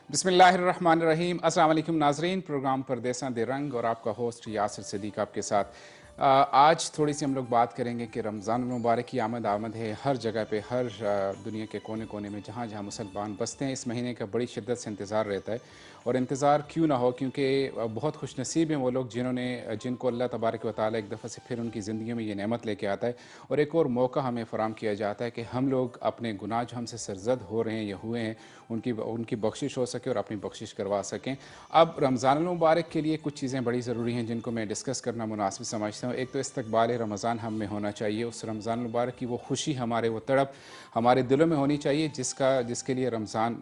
बिस्मिल्लाहिर्रहमानिर्रहीम। अस्सलाम वालेकुम नाज़रीन, प्रोग्राम परदेसा दे रंग और आपका होस्ट यासिर सिद्दीक आपके साथ। आज थोड़ी सी हम लोग बात करेंगे कि रमज़ान मुबारक की आमद आमद है हर जगह पे, हर दुनिया के कोने कोने में जहाँ जहाँ मुसलमान बसते हैं। इस महीने का बड़ी शिद्दत से इंतज़ार रहता है और इंतज़ार क्यों ना हो, क्योंकि बहुत खुश नसीब हैं वो लोग जिनको अल्लाह तबारक व तआला एक दफ़ा से फिर उनकी ज़िंदगी में ये नेमत लेके आता है और एक और मौका हमें फ़राम किया जाता है कि हम लोग अपने गुनाह जो हमसे सरजद हो रहे हैं या हुए हैं उनकी उनकी बख्शिश हो सके और अपनी बख्शिश करवा सकें। अब रमज़ान मुबारक के लिए कुछ चीज़ें बड़ी ज़रूरी हैं जिनको मैं डिस्कस करना मुनासिब समझता हूँ। एक तो इस्तकबाल रमज़ान हम में होना चाहिए, उस रमज़ान मुबारक की वो खुशी, हमारे वो तड़प हमारे दिलों में होनी चाहिए जिसके लिए रमज़ान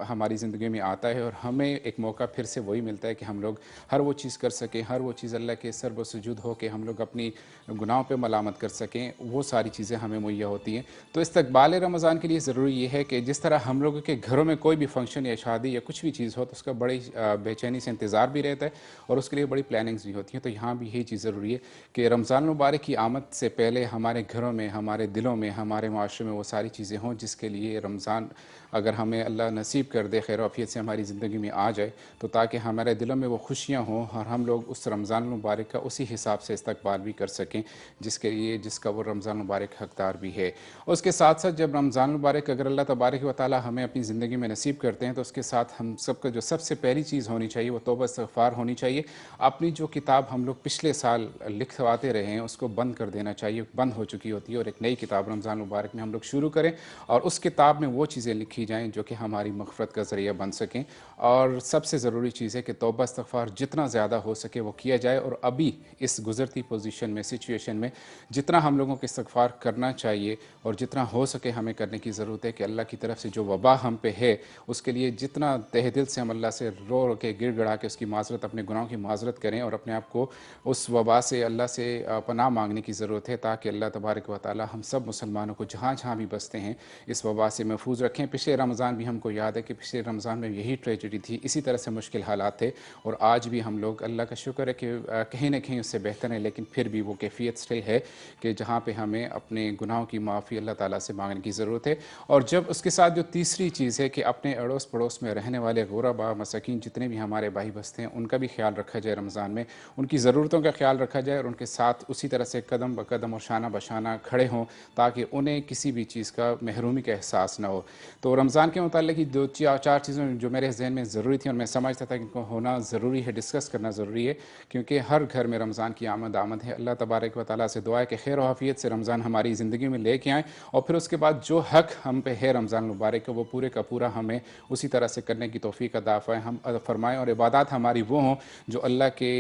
हमारी ज़िंदगी में आता है और हमें एक मौका फिर से वही मिलता है कि हम लोग हर वो चीज़ कर सकें, हर वो चीज़ अल्लाह के सर व सुजूद हो के हम लोग अपनी गुनाहों पे मलामत कर सकें, वो सारी चीज़ें हमें मुहैया होती हैं। तो इस्तकबाल रमज़ान के लिए ज़रूरी ये है कि जिस तरह हम लोगों के घरों में कोई भी फंक्शन या शादी या कुछ भी चीज़ हो तो उसका बड़ी बेचैनी से इंतज़ार भी रहता है और उसके लिए बड़ी प्लानिंग्स भी होती हैं। तो यहाँ भी यही चीज़ ज़रूरी है कि रमज़ान मुबारक की आमद से पहले हमारे घरों में, हमारे दिलों में, हमारे माशरे में वो सारी चीज़ें हों जिसके लिए रमज़ान अगर हमें अल्लाह नसीब कर दे, खैर आफियत से हमारी ज़िंदगी में आ जाए, तो ताकि हमारे दिलों में वो खुशियाँ हों और हम लोग उस रमज़ान मुबारक का उसी हिसाब से इस्तकबाल भी कर सकें जिसका वो रमज़ान मुबारक हकदार भी है। उसके साथ साथ जब रमज़ान मुबारक अगर अल्लाह तबारक व तआला हमें अपनी ज़िंदगी में नसीब करते हैं तो उसके साथ हम सबका जो सबसे पहली चीज़ होनी चाहिए वो तौबा इस्तग़फ़ार होनी चाहिए। अपनी जो किताब हम लोग पिछले साल लिखवाते रहे हैं उसको बंद कर देना चाहिए, बंद हो चुकी होती है और एक नई किताब रमज़ान मुबारक में हम लोग शुरू करें और उस किताब में वो चीज़ें लिखी जाएँ जो कि हमारी मग़फ़िरत का ज़रिया बन सकें। और सबसे ज़रूरी चीज़ है कि तौबा इस्तग़फ़ार जितना ज़्यादा हो सके वो किया जाए और अभी इस गुज़रती पोजीशन में, सिचुएशन में जितना हम लोगों को इस्तग़फ़ार करना चाहिए और जितना हो सके हमें करने की ज़रूरत है कि अल्लाह की तरफ से जो वबा हम पे है उसके लिए जितना तहे दिल से हम अल्लाह से रो रो के गिड़गिड़ा के उसकी माज़रत, अपने गुनाहों की माज़रत करें और अपने आप को उस वबा से अल्लाह से पनाह मांगने की ज़रूरत है ताकि अल्लाह तबारक व तआला हम सब मुसलमानों को जहाँ जहाँ भी बसते हैं इस वबा से महफूज रखें। पिछले रमज़ान भी हमको याद है कि पिछले रमज़ान में यही ट्रेजेडी थी, इसी तरह से मुश्किल हालात थे और आज भी हम लोग, अल्लाह का शुक्र है कि कहीं ना कहीं उससे बेहतर है, लेकिन फिर भी वो कैफियत स्टिल है कि जहाँ पे हमें अपने गुनाहों की माफ़ी अल्लाह ताला से मांगने की ज़रूरत है। और जब उसके साथ जो तीसरी चीज़ है कि अपने अड़ोस पड़ोस में रहने वाले गुरबा मसाकीन जितने भी हमारे भाई बसते हैं उनका भी ख्याल रखा जाए, रमज़ान में उनकी ज़रूरतों का ख्याल रखा जाए और उनके साथ उसी तरह से कदम ब कदम और शाना बशाना खड़े हों ताकि उन्हें किसी भी चीज़ का महरूमी का एहसास ना हो। तो रमज़ान के मुताल्लिक़ ही दो चार चीज़ें जो मेरे जहन में ज़रूरी थी और मैं समझता था कि इनको होना ज़रूरी है, डिस्कस करना ज़रूरी है, क्योंकि हर घर में रमज़ान की आमद है। अल्लाह तबारक व तआला से दुआ है कि खैर व आफ़ियत से रमज़ान हमारी ज़िंदगी में लेके आएँ और फिर उसके बाद जो हक़ हम पे है रमज़ान मुबारक का वो पूरे का पूरा हमें उसी तरह से करने की तौफ़ीक़ अता फ़रमाएँ और इबादत हमारी वो हों जो अल्लाह के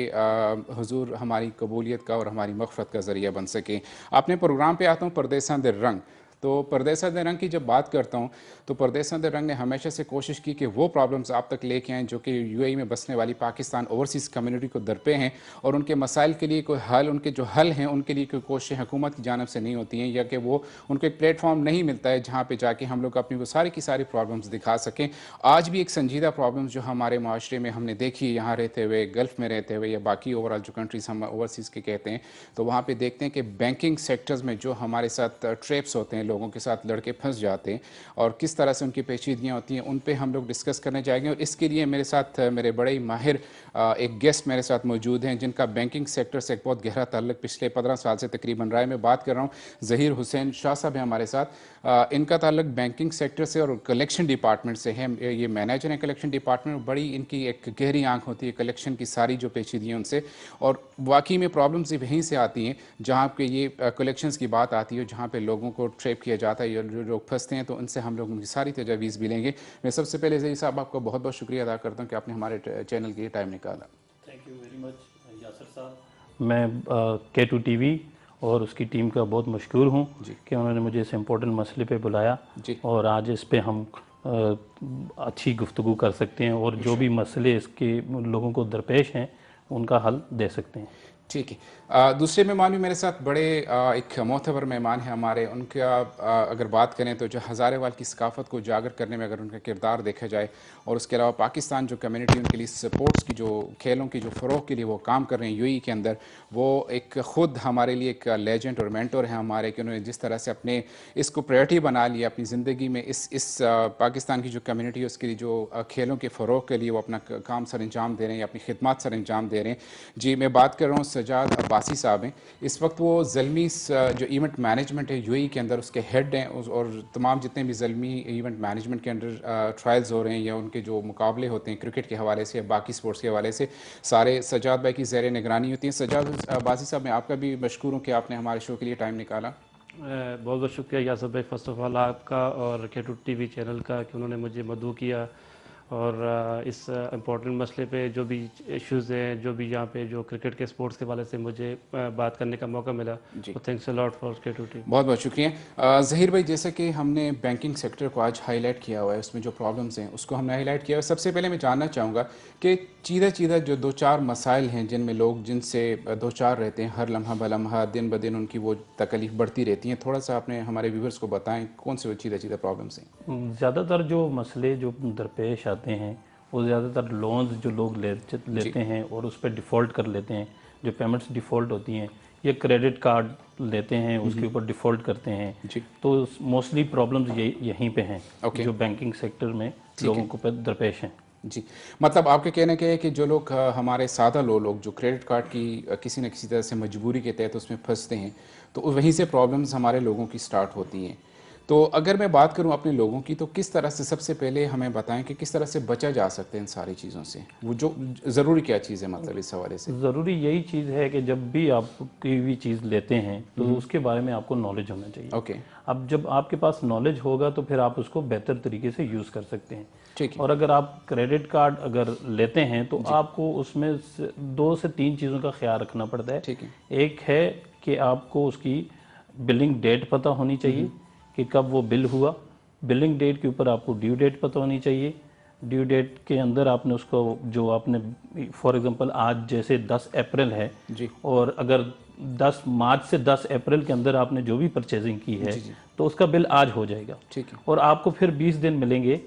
हुज़ूर हमारी कबूलियत का और हमारी मग़फ़िरत का ज़रिया बन सकें। अपने प्रोग्राम पे आता हूँ परदेसा दे रंग। तो परदेसा दे रंग की जब बात करता हूँ तो परदेसा दे रंग ने हमेशा से कोशिश की कि वो प्रॉब्लम्स आप तक लेके आएँ जो कि यूएई में बसने वाली पाकिस्तान ओवरसीज़ कम्युनिटी को दरपे हैं और उनके मसाइल के लिए कोई हल, उनके जो हल हैं उनके लिए कोई कोशिशें हुकूमत की जानिब से नहीं होती हैं या कि वो उनको एक प्लेटफॉर्म नहीं मिलता है जहाँ पे जाके हम लोग अपनी वो सारी की सारी प्रॉब्लम्स दिखा सकें। आज भी एक संजीदा प्रॉब्लम्स जो हमारे माशरे में हमने देखी है, यहाँ रहते हुए, गल्फ़ में रहते हुए या बाकी ओवरऑल जो कंट्रीज़ हम ओवरसीज़ के कहते हैं, तो वहाँ पे देखते हैं कि बैंकिंग सेक्टर्स में जो हमारे साथ ट्रैप्स होते हैं, लोगों के साथ लड़के फंस जाते हैं और किस तरह से उनकी पेचीदगियाँ होती हैं, उन पे हम लोग डिस्कस करने जाएंगे। और इसके लिए मेरे साथ मेरे बड़े ही माहिर एक गेस्ट मेरे साथ मौजूद हैं जिनका बैंकिंग सेक्टर से एक बहुत गहरा ताल्लुक पिछले 15 साल से तकरीबन रहा है। मैं बात कर रहा हूँ ज़हीर हुसैन शाह साहब हैं हमारे साथ। इनका ताल्लुक बैंकिंग सेक्टर से और कलेक्शन डिपार्टमेंट से है। ये मैनेजर हैं कलेक्शन डिपार्टमेंट। बड़ी इनकी एक गहरी आंख होती है कलेक्शन की सारी जो पेचीदगियाँ उनसे, और वाकई में प्रॉब्लम्स वहीं से आती हैं जहाँ पे ये कलेक्शंस की बात आती है, जहाँ पे लोगों को ट्रैप किया जाता है या जो लोग फंसते हैं, तो उनसे हम लोग उनकी सारी तजावीज़ भी लेंगे। मैं सबसे पहले ज़हीर साहब आपका बहुत बहुत शुक्रिया अदा करता हूँ कि आपने हमारे चैनल के लिए टाइम निकाला। Thank you very much Yasir साहब। मैं K2 TV और उसकी टीम का बहुत मशकूर हूँ कि उन्होंने मुझे इस इम्पोर्टेंट मसले पे बुलाया और आज इस पे हम अच्छी गुफ्तगू कर सकते हैं और जो भी मसले इसके लोगों को दरपेश हैं उनका हल दे सकते हैं। ठीक है। दूसरे मेहमान भी मेरे साथ बड़े एक मोतबर मेहमान हैं हमारे, उनका अगर बात करें तो जो हज़ारेवाल की सकाफ़त को उजागर करने में अगर उनका किरदार देखा जाए, और उसके अलावा पाकिस्तान जो कम्युनिटी उनके लिए स्पोर्ट्स की जो खेलों की जो फ़रोग़ के लिए वो काम कर रहे हैं यूएई के अंदर, वो एक ख़ुद हमारे लिए एक लेजेंड और मेंटर हैं हमारे, कि उन्होंने जिस तरह से अपने इसको प्रायोरिटी बना लिया अपनी ज़िंदगी में, इस पाकिस्तान की जो कम्युनिटी है उसके लिए जो खेलों के फ़रोग़ के लिए वो अपना काम सर अंजाम दे रहे हैं या अपनी खिदमत सर अंजाम दे रहे हैं। जी, मैं बात कर रहा हूँ सजाद अब्बासी साहब हैं। इस वक्त वो ज़ल्मी जो इवेंट मैनेजमेंट है यूएई के अंदर उसके हेड हैं, और तमाम जितने भी ज़ल्मी इवेंट मैनेजमेंट के अंडर ट्रायल्स हो रहे हैं या उनके जो मुकाबले होते हैं क्रिकेट के हवाले से या बाकी स्पोर्ट्स के हवाले से, सारे सजाद भाई की ज़ेर निगरानी होती है। सजाद अब्बासी साहब, मैं आपका भी मशकूर हूँ कि आपने हमारे शो के लिए टाइम निकाला। बहुत बहुत शुक्रिया यासर भाई, फ़र्स्ट ऑफ ऑल आपका और K2 TV चैनल का कि उन्होंने मुझे मदऊ किया, और इस इम्पोर्टेंट मसले पे जो भी इश्यूज़ हैं, जो भी यहाँ पे जो क्रिकेट के स्पोर्ट्स के वाले से मुझे बात करने का मौका मिला, तो thanks a lot for K2 TV। बहुत बहुत शुक्रिया। ज़हीर भाई, जैसे कि हमने बैंकिंग सेक्टर को आज हाईलाइट किया हुआ है, उसमें जो प्रॉब्लम्स हैं उसको हमने हाईलाइट किया है। सबसे पहले मैं जानना चाहूँगा कि चीदा जो दो चार मसाइल हैं जिनमें लोग जिनसे दो चार रहते हैं, हर लम्हा बलम्हा दिन ब दिन उनकी वो तकलीफ़ बढ़ती रहती हैं, थोड़ा सा आपने हमारे व्यूवर्स को बताएं कौन से वो चीदा प्रॉब्लम्स हैं। ज़्यादातर जो मसले जो दरपेश आते हैं वो ज़्यादातर लोन्स जो लोग लेते हैं और उस पर डिफ़ॉल्ट कर लेते हैं, जो पेमेंट्स डिफ़ॉल्ट होती हैं, ये क्रेडिट कार्ड लेते हैं उसके ऊपर डिफ़ॉल्ट करते हैं, तो मोस्टली प्रॉब्लम्स यहीं पे हैं जो बैंकिंग सेक्टर में लोगों को दरपेश हैं। जी, मतलब आपके कहने के है कि जो लोग हमारे सादा लोग जो क्रेडिट कार्ड की किसी न किसी तरह से मजबूरी के तहत उसमें फंसते हैं, तो वहीं से प्रॉब्लम्स हमारे लोगों की स्टार्ट होती हैं। तो अगर मैं बात करूं अपने लोगों की, तो किस तरह से, सबसे पहले हमें बताएं कि किस तरह से बचा जा सकता है इन सारी चीज़ों से, वो जो ज़रूरी क्या चीज़ है, मतलब इस हवाले से। ज़रूरी यही चीज़ है कि जब भी आप कोई भी चीज़ लेते हैं तो उसके बारे में आपको नॉलेज होना चाहिए। ओके। अब जब आपके पास नॉलेज होगा तो फिर आप उसको बेहतर तरीके से यूज़ कर सकते हैं। ठीक है। और अगर आप क्रेडिट कार्ड अगर लेते हैं तो आपको उसमें 2 से 3 चीज़ों का ख्याल रखना पड़ता है। ठीक है। एक है कि आपको उसकी बिलिंग डेट पता होनी चाहिए कि कब वो बिल हुआ। बिलिंग डेट के ऊपर आपको ड्यू डेट पता होनी चाहिए। ड्यू डेट के अंदर आपने उसको, जो आपने फॉर एग्जांपल आज जैसे 10 अप्रैल है जी, और अगर 10 मार्च से 10 अप्रैल के अंदर आपने जो भी परचेजिंग की है जी। तो उसका बिल आज हो जाएगा। ठीक है। और आपको फिर 20 दिन मिलेंगे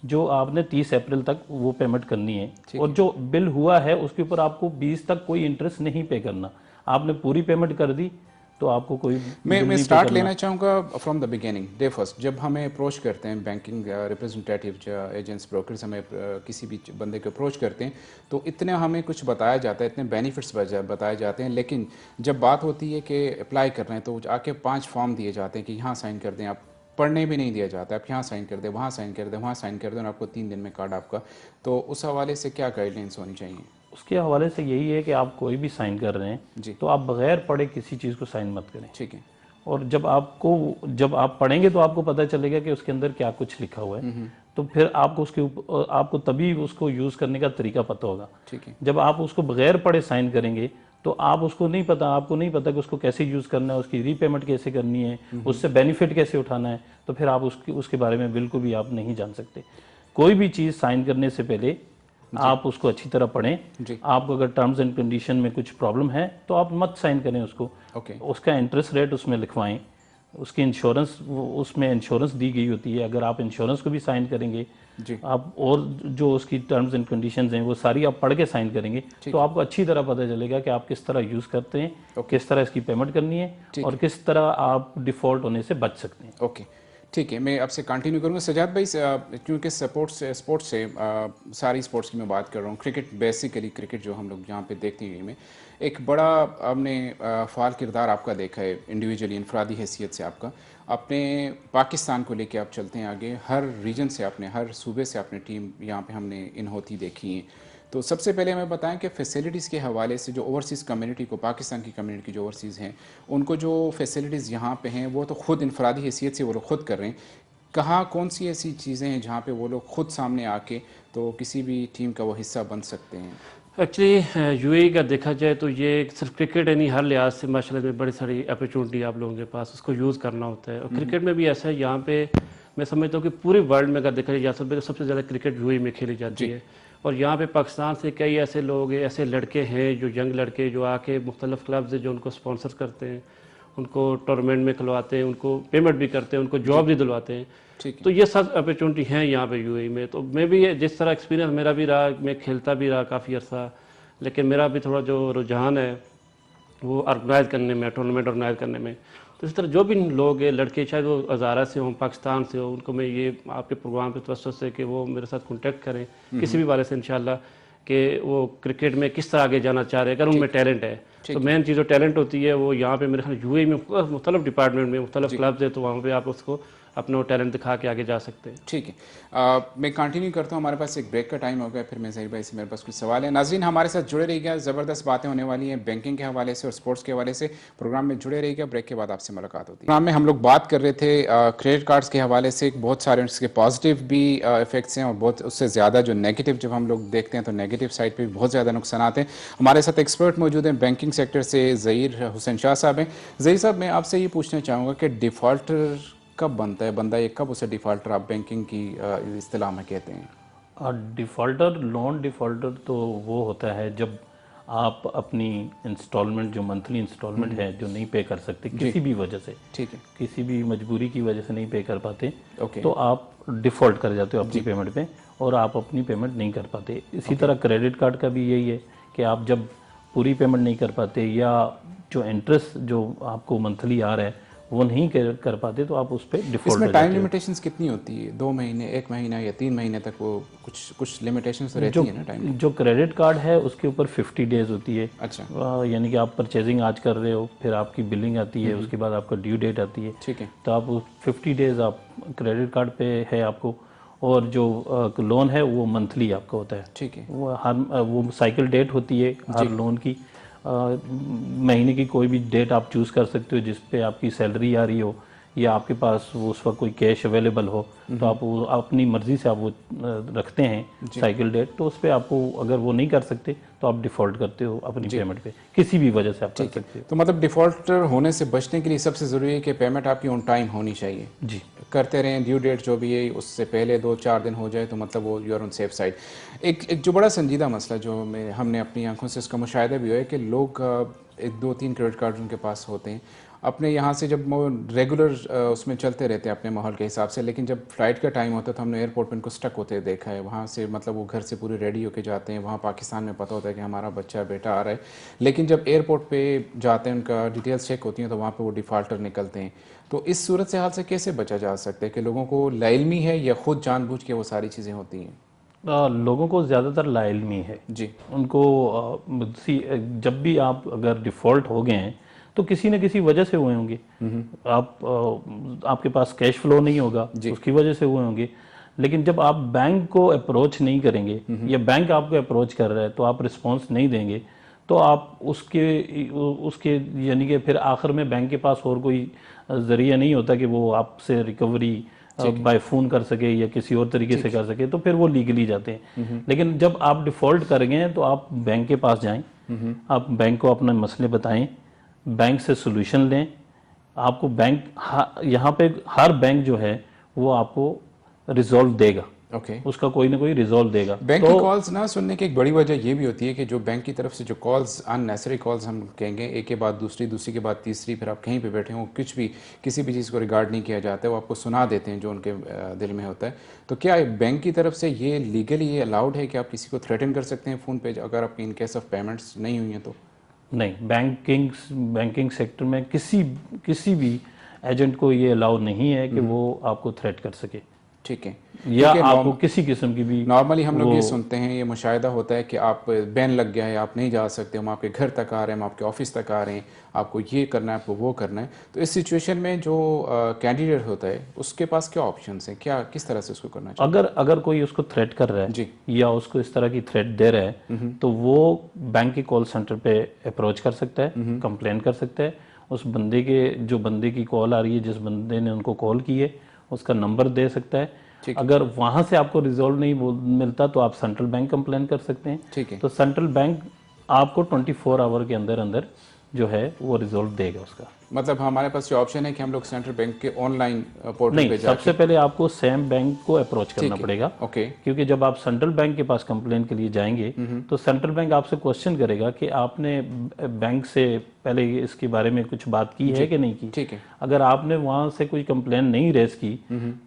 जो आपने 30 अप्रैल तक वो पेमेंट करनी है। और जो बिल हुआ है उसके ऊपर आपको 20 तक कोई इंटरेस्ट नहीं पे करना। आपने पूरी पेमेंट कर दी तो आपको कोई मैं स्टार्ट लेना चाहूँगा from the beginning, day first. जब हमें अप्रोच करते हैं बैंकिंग रिप्रेजेंटेटिव एजेंट्स ब्रोकर्स, हमें किसी भी बंदे को अप्रोच करते हैं तो इतने हमें कुछ बताया जाता है, इतने बेनिफिट्स बताए जाते हैं, लेकिन जब बात होती है कि अप्लाई कर रहे हैं तो आके 5 फॉर्म दिए जाते हैं कि यहाँ साइन कर दें, आप पढ़ने भी नहीं दिया जाता, आप यहाँ साइन कर दें, वहाँ साइन कर दें, वहाँ साइन कर दें, और आपको 3 दिन में कार्ड आपका। तो उस हवाले से क्या गाइडलाइंस होनी चाहिए? उसके हवाले से यही है कि आप कोई भी साइन कर रहे हैं तो आप बगैर पढ़े किसी चीज़ को साइन मत करें। ठीक है। और जब आप पढ़ेंगे तो आपको पता चलेगा कि उसके अंदर क्या कुछ लिखा हुआ है, तो फिर आपको उसके ऊपर आपको तभी उसको यूज़ करने का तरीका पता होगा। ठीक है। जब आप उसको बगैर पढ़े साइन करेंगे तो आपको नहीं पता कि उसको कैसे यूज़ करना है, उसकी रीपेमेंट कैसे करनी है, उससे बेनिफिट कैसे उठाना है, तो फिर आप उसके बारे में बिल्कुल भी आप नहीं जान सकते। कोई भी चीज़ साइन करने से पहले आप उसको अच्छी तरह पढ़ें। आपको अगर टर्म्स एंड कंडीशन में कुछ प्रॉब्लम है तो आप मत साइन करें उसको। उसका इंटरेस्ट रेट उसमें लिखवाएं, उसकी इंश्योरेंस, उसमें इंश्योरेंस दी गई होती है, अगर आप इंश्योरेंस को भी साइन करेंगे आप, और जो उसकी टर्म्स एंड कंडीशंस हैं वो सारी आप पढ़ के साइन करेंगे तो आपको अच्छी तरह पता चलेगा कि आप किस तरह यूज़ करते हैं, किस तरह इसकी पेमेंट करनी है और किस तरह आप डिफ़ॉल्ट होने से बच सकते हैं। ओके, ठीक है, मैं आपसे कंटिन्यू करूँगा। सजाद भाई, क्योंकि स्पोर्ट्स से सारी स्पोर्ट्स की मैं बात कर रहा हूँ, क्रिकेट बेसिकली, क्रिकेट जो हम लोग यहाँ पे देखते हैं में एक बड़ा हमने फ़ाल किरदार आपका देखा है, इंडिविजुअली इनफरादी हैसियत से आपका अपने पाकिस्तान को लेके आप चलते हैं आगे, हर रीजन से आपने, हर सूबे से आपने टीम यहाँ पे हमने इन होती देखी है। तो सबसे पहले हमें बताएं कि फैसिलिटीज़ के हवाले से जो ओवरसीज़ कम्युनिटी को, पाकिस्तान की कम्युनिटी जो ओवरसीज़ हैं, उनको जो फैसिलिटीज़ यहाँ पे हैं वो तो ख़ुद इनफरादी हैसियत से वो लोग ख़ुद कर रहे हैं। कहाँ कौन सी ऐसी चीज़ें हैं जहाँ पे वो लोग ख़ुद सामने आके तो किसी भी टीम का वो हिस्सा बन सकते हैं? एक्चुअली यूएई का देखा जाए तो ये सिर्फ क्रिकेट है नहीं, हर लिहाज से माशाल्लाह में बड़ी सारी अपॉर्चुनिटी आप लोगों के पास उसको यूज़ करना होता है। और क्रिकेट में भी ऐसा है, यहाँ पे मैं समझता हूँ कि पूरे वर्ल्ड में अगर देखा जाए यासर भाई तो सबसे ज़्यादा क्रिकेट यूएई में खेली जाती है। और यहाँ पे पाकिस्तान से कई ऐसे लोग हैं, ऐसे लड़के हैं जो यंग लड़के जो आके मुख्तलिफ क्लब्स हैं जो उनको स्पॉन्सर करते हैं, उनको टूर्नामेंट में खिलवाते हैं, उनको पेमेंट भी करते हैं, उनको जॉब भी दिलवाते हैं। तो ये सब अपॉर्चुनिटी हैं यहाँ पे यूएई में। तो मैं भी जिस तरह एक्सपीरियंस मेरा भी रहा, मैं खेलता भी रहा काफ़ी अर्सा, लेकिन मेरा भी थोड़ा जो रुझान है वो ऑर्गेनाइज करने में, टूर्नामेंट ऑर्गेनाइज करने में। तो इस तरह जो भी लोग हैं, लड़के चाहे वो हज़ारा से हों, पाकिस्तान से हो, उनको मैं ये आपके प्रोग्राम पे तवज्जो से कि वो मेरे साथ कांटेक्ट करें किसी भी वाले से इंशाल्लाह, कि वो क्रिकेट में किस तरह आगे जाना चाह रहे हैं, अगर उनमें टैलेंट है। तो मेन चीज़ जो टैलेंट होती है वो यहाँ पे मेरे ख्याल यूएई में मुख्तलिफ डिपार्टमेंट में मुख्तलिफ क्लब्स है, तो वहाँ पे आप उसको अपना टैलेंट दिखा के आगे जा सकते हैं। ठीक है, मैं कंटिन्यू करता हूँ, हमारे पास एक ब्रेक का टाइम हो गया, फिर मैं ज़हीर भाई से मेरे पास कुछ सवाल है। नाज़रीन हमारे साथ जुड़े रहिएगा, ज़बरदस्त बातें होने वाली हैं बैंकिंग के हवाले से और स्पोर्ट्स के हवाले से। प्रोग्राम में जुड़े रहिएगा, ब्रेक के बाद आपसे मुलाकात होती है। प्रोग्राम में हम लोग बात कर रहे थे क्रेडिट कार्ड्स के हवाले से, बहुत सारे उसके पॉजिटिव भी इफेक्ट्स हैं और बहुत उससे ज़्यादा जो नेगेटिव जब हम लोग देखते हैं तो नेगेटिव साइड पर भी बहुत ज़्यादा नुकसान आते हैं। हमारे साथ एक्सपर्ट मौजूद हैं बैंकिंग सेक्टर से, ज़हीर हुसैन शाह साहब हैं। ज़हीर साहब, मैं आपसे ये पूछना चाहूँगा कि डिफ़ॉल्टर कब बनता है बंदा, ये कब उसे डिफ़ॉल्टर आप बैंकिंग की इस्तिलाह में कहते हैं? डिफ़ॉल्टर, लोन डिफ़ॉल्टर तो वो होता है जब आप अपनी इंस्टॉलमेंट, जो मंथली इंस्टॉलमेंट है, जो नहीं पे कर सकते किसी भी वजह से, ठीक है, किसी भी मजबूरी की वजह से नहीं पे कर पाते, ओके, तो आप डिफ़ॉल्ट कर जाते हो अपनी पेमेंट पे और आप अपनी पेमेंट नहीं कर पाते। इसी तरह क्रेडिट कार्ड का भी यही है कि आप जब पूरी पेमेंट नहीं कर पाते या जो इंटरेस्ट जो आपको मंथली आ रहा है वो नहीं कर पाते, तो आप उस पर डिफ़ॉल्ट। इसमें टाइम लिमिटेशंस कितनी होती है? 2 महीने, 1 महीना या 3 महीने तक? वो कुछ लिमिटेशंस तो रहती है ना टाइम? जो क्रेडिट कार्ड है उसके ऊपर 50 डेज होती है। अच्छा, यानी कि आप परचेजिंग आज कर रहे हो, फिर आपकी बिलिंग आती है, उसके बाद आपका ड्यू डेट आती है, ठीक है, तो आप 50 डेज आप क्रेडिट कार्ड पे है आपको, और जो लोन है वो मंथली आपका होता है। ठीक है, वो साइकिल डेट होती है हर लोन की। महीने की कोई भी डेट आप चूज़ कर सकते हो जिस पे आपकी सैलरी आ रही हो या आपके पास वो उस वक्त कोई कैश अवेलेबल हो, तो आप वो अपनी मर्ज़ी से आप वो रखते हैं साइकिल डेट। तो उस पर आपको अगर वो नहीं कर सकते तो आप डिफ़ॉल्ट करते हो अपनी पेमेंट पे, किसी भी वजह से आप कर सकते हो। तो मतलब डिफ़ॉल्टर होने से बचने के लिए सबसे ज़रूरी है कि पेमेंट आपकी ऑन टाइम होनी चाहिए। जी, करते रहें, ड्यू डेट जो भी है उससे पहले 2-4 दिन हो जाए तो मतलब वो you are on safe side. एक जो बड़ा संजीदा मसला जो हमने अपनी आंखों से इसका मुशाहिदा भी हुआ है कि लोग 1-2-3 क्रेडिट कार्ड उनके पास होते हैं अपने यहाँ से, जब वो रेगुलर उसमें चलते रहते हैं अपने माहौल के हिसाब से, लेकिन जब फ़्लाइट का टाइम होता है तो हमने एयरपोर्ट पर इनको स्टक होते देखा है। वहाँ से मतलब वो घर से पूरे रेडी होके जाते हैं, वहाँ पाकिस्तान में पता होता है कि हमारा बच्चा बेटा आ रहा है, लेकिन जब एयरपोर्ट पे जाते हैं उनका डिटेल्स चेक होती हैं तो वहाँ पे वो डिफ़ॉल्टर निकलते हैं। तो इस सूरत से हाल से कैसे बचा जा सकता है कि लोगों को लाइल्मी है या खुद जानबूझ के वो सारी चीज़ें होती हैं? लोगों को ज़्यादातर लाइल्मी है जी, उनको। जब भी आप अगर डिफ़ॉल्ट हो गए हैं तो किसी न किसी वजह से हुए होंगे। आपके पास कैश फ्लो नहीं होगा, उसकी वजह से हुए होंगे। लेकिन जब आप बैंक को अप्रोच नहीं करेंगे या बैंक आपको अप्रोच कर रहा है तो आप रिस्पांस नहीं देंगे, तो आप उसके यानी कि फिर आखिर में बैंक के पास और कोई ज़रिया नहीं होता कि वो आपसे रिकवरी बाय फ़ोन कर सके या किसी और तरीके से कर सके, तो फिर वो लीगली जाते हैं। लेकिन जब आप डिफ़ॉल्ट कर गए हैं तो आप बैंक के पास जाएं, आप बैंक को अपने मसले बताएं, बैंक से सोल्यूशन लें। आपको बैंक यहाँ पे हर बैंक जो है वो आपको रिजॉल्व देगा, ओके, उसका कोई ना कोई रिजॉल्व देगा। बैंक की कॉल्स ना सुनने की एक बड़ी वजह ये भी होती है कि जो बैंक की तरफ से जो कॉल्स, अननेसेसरी कॉल्स हम कहेंगे, एक के बाद दूसरी, दूसरी के बाद तीसरी, फिर आप कहीं पे बैठे हो, कुछ भी किसी भी चीज़ को रिगार्ड नहीं किया जाता है, वो आपको सुना देते हैं जो उनके दिल में होता है। तो क्या बैंक की तरफ से ये लीगली ये अलाउड है कि आप किसी को थ्रेटन कर सकते हैं फ़ोन पर अगर आपकी इन केस ऑफ पेमेंट्स नहीं हुई हैं तो? नहीं, बैंकिंग सेक्टर में किसी भी एजेंट को ये अलाउ नहीं है कि वो आपको थ्रेट कर सके, ठीक है, या आपको किसी किस्म की भी। नॉर्मली हम लोग ये सुनते हैं, ये मुशाहिदा होता है कि आप बैन लग गया है, आप नहीं जा सकते, हम आपके घर तक आ रहे हैं, हम आपके ऑफिस तक आ रहे हैं, आपको ये करना है, आपको वो करना है। तो इस सिचुएशन में जो कैंडिडेट होता है उसके पास क्या ऑप्शंस हैं, क्या किस तरह से उसको करना चाहिए? अगर कोई उसको थ्रेट कर रहा है जी, या उसको इस तरह की थ्रेट दे रहा है तो वो बैंक के कॉल सेंटर पे अप्रोच कर सकता है, कंप्लेन कर सकता है। उस बंदे की कॉल आ रही है, जिस बंदे ने उनको कॉल की है, उसका नंबर दे सकता है। अगर वहां से आपको रिजॉल्व नहीं मिलता तो आप सेंट्रल बैंक कंप्लेन कर सकते हैं। ठीक है, तो सेंट्रल बैंक आपको 24 आवर के अंदर अंदर जो है वो रिजॉल्व देगा उसका। मतलब हमारे पास जो ऑप्शन है कि हम लोग सेंट्रल बैंक के ऑनलाइन पोर्टल नहीं, पे जाके सबसे पहले आपको सैम बैंक को अप्रोच करना पड़ेगा। ओके, क्योंकि जब आप सेंट्रल बैंक के पास कंप्लेन के लिए जाएंगे तो सेंट्रल बैंक आपसे क्वेश्चन करेगा कि आपने बैंक से पहले इसके बारे में कुछ बात की है कि नहीं की। ठीक है। अगर आपने वहां से कोई कंप्लेन नहीं रेस की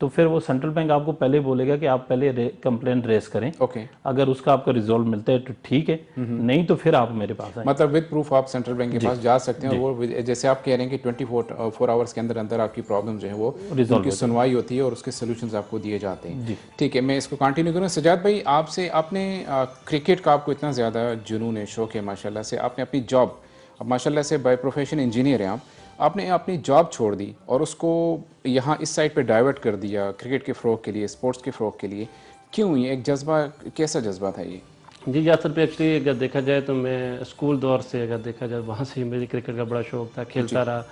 तो फिर वो सेंट्रल बैंक आपको पहले बोलेगा कि आप पहले कंप्लेन रेस करें। ओके, अगर उसका आपका रिजॉल्व मिलता है तो ठीक है, नहीं तो फिर आप मेरे पास आए। मतलब विद प्रूफ आप सेंट्रल बैंक के पास जा सकते हैं और वो जैसे आप कह रहे हैं कि 24 आवर्स के अंदर अंदर आपकी प्रॉब्लम जो है वो उनकी सुनवाई होती है और उसके सोल्यूशंस आपको दिए जाते हैं। ठीक है, मैं इसको कंटिन्यू करूँ। सजाद भाई, आपसे आपने क्रिकेट का आपको इतना ज़्यादा जुनून है, शौक है माशाल्लाह से, आपने अपनी जॉब, अब माशाल्लाह से बाय प्रोफेशन इंजीनियर हैं आपने अपनी जॉब छोड़ दी और उसको यहाँ इस साइड पे डाइवर्ट कर दिया क्रिकेट के फ़रोग के लिए, स्पोर्ट्स के फ़रोग के लिए। क्यों? ये एक जज्बा, कैसा जज्बा था ये? जी यासर पे एक्चुअली अगर देखा जाए तो मैं स्कूल दौर से अगर देखा जाए वहाँ से ही मेरी क्रिकेट का बड़ा शौक था, खेलता रहा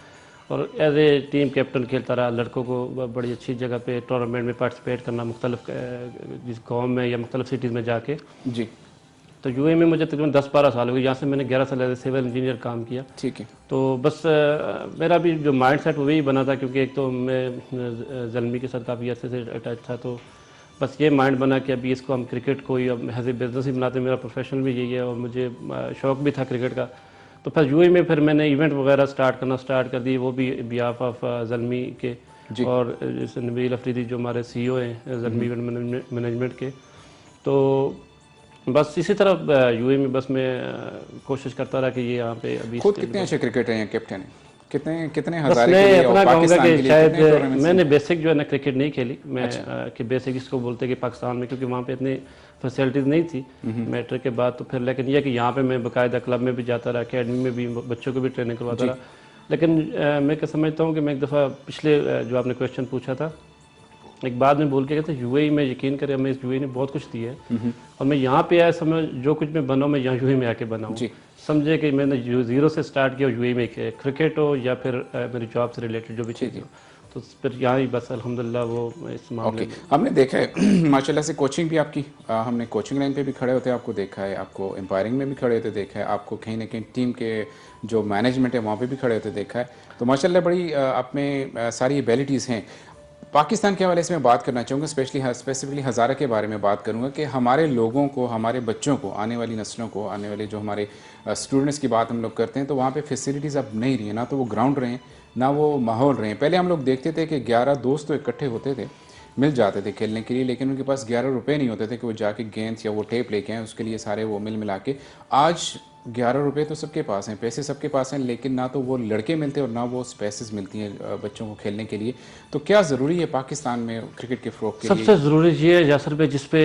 और एज ए टीम कैप्टन खेलता रहा। लड़कों को बड़ी अच्छी जगह पे टूर्नामेंट में पार्टिसिपेट करना, मुख्तलिफ जिस गाँव में या मुख्तलिफ सिटीज़ में जाके। जी। तो यूए में मुझे तकरीबन 10-12 साल हो गए, यहाँ से मैंने 11 साल एज ए सिविल इंजीनियर काम किया। ठीक है। तो बस मेरा भी जो माइंड सेट वही बना था, क्योंकि एक तो मैं ज़ल्मी के साथ काफ़ी अर्से से अटैच था, तो बस ये माइंड बना कि अभी इसको हम क्रिकेट को ही अब एज ए बिज़नेस ही बनाते हैं। मेरा प्रोफेशन भी यही है और मुझे शौक़ भी था क्रिकेट का। तो फिर यूए में फिर मैंने इवेंट वगैरह स्टार्ट कर दी, वो भी बिहाफ ऑफ ज़ल्मी के और जैसे नबील अफरीदी जो हमारे CEO हैं ज़ल्मी इवेंट मैनेजमेंट के। तो बस इसी तरह यूए में बस मैं कोशिश करता रहा कि ये यहाँ पे अभी खुद कितने अच्छे क्रिकेटर हैं, कैप्टन हैं, कितने बस हज़ारे मैं के लिए अपना और कहूँगा पाकिस्तान कि के लिए शायद कितने टूर्नामेंट्स? मैंने बेसिक जो है ना क्रिकेट नहीं खेली मैं, कि बेसिक इसको बोलते हैं कि पाकिस्तान में, क्योंकि वहाँ पे इतनी फैसिलिटीज़ नहीं थी मैट्रिक के बाद। तो फिर लेकिन यह कि यहाँ पे मैं बाकायदा क्लब में भी जाता रहा, अकेडमी में भी बच्चों को भी ट्रेनिंग करवाता रहा। लेकिन मैं क्या समझता हूँ कि मैं एक दफ़ा पिछले जो आपने क्वेश्चन पूछा था, एक बात में बोल के कहते यूएई में यकीन करें, हमें इस यूएई ने बहुत कुछ दिया है और मैं यहाँ पे आया, समझ जो कुछ मैं बना हूँ मैं यहाँ यूएई में आके बना हूँ। समझे कि मैंने ज़ीरो से स्टार्ट किया यूएई में, क्रिकेट हो या फिर मेरी जॉब से रिलेटेड जो भी चीज़ हो, तो फिर यहाँ ही बस अल्हम्दुलिल्लाह वो इस मामले में। हमने देखा है माशाल्लाह से कोचिंग भी आपकी, हमने कोचिंग लाइन पे भी खड़े होते आपको देखा है, आपको एम्पायरिंग में भी खड़े होते देखा है, आपको कहीं ना कहीं टीम के जो मैनेजमेंट है वहाँ पे भी खड़े होते देखा है। तो माशाल्लाह बड़ी आप में सारी एबिलिटीज़ हैं। पाकिस्तान के हवाले से मैं बात करना चाहूँगा, स्पेसिफिकली हज़ारा के बारे में बात करूँगा कि हमारे लोगों को, हमारे बच्चों को, आने वाली नस्लों को, आने वाले जो हमारे स्टूडेंट्स की बात हम लोग करते हैं, तो वहाँ पे फैसिलिटीज़ अब नहीं रही है, ना तो वो ग्राउंड रहे, ना वो माहौल रहे। पहले हम लोग देखते थे कि 11 दोस्त तो इकट्ठे होते थे, मिल जाते थे खेलने के लिए, लेकिन उनके पास 11 रुपये नहीं होते थे कि वो जाके गेंद या वो टेप लेके आएँ, उसके लिए सारे वो मिला के। आज 11 रुपये तो सबके पास हैं, पैसे सबके पास हैं, लेकिन ना तो वो लड़के मिलते और ना वो स्पेसेस मिलती हैं बच्चों को खेलने के लिए। तो क्या ज़रूरी है पाकिस्तान में क्रिकेट के फ़रोग़ के लिए? सबसे ज़रूरी ये है यासर पे, जिस पे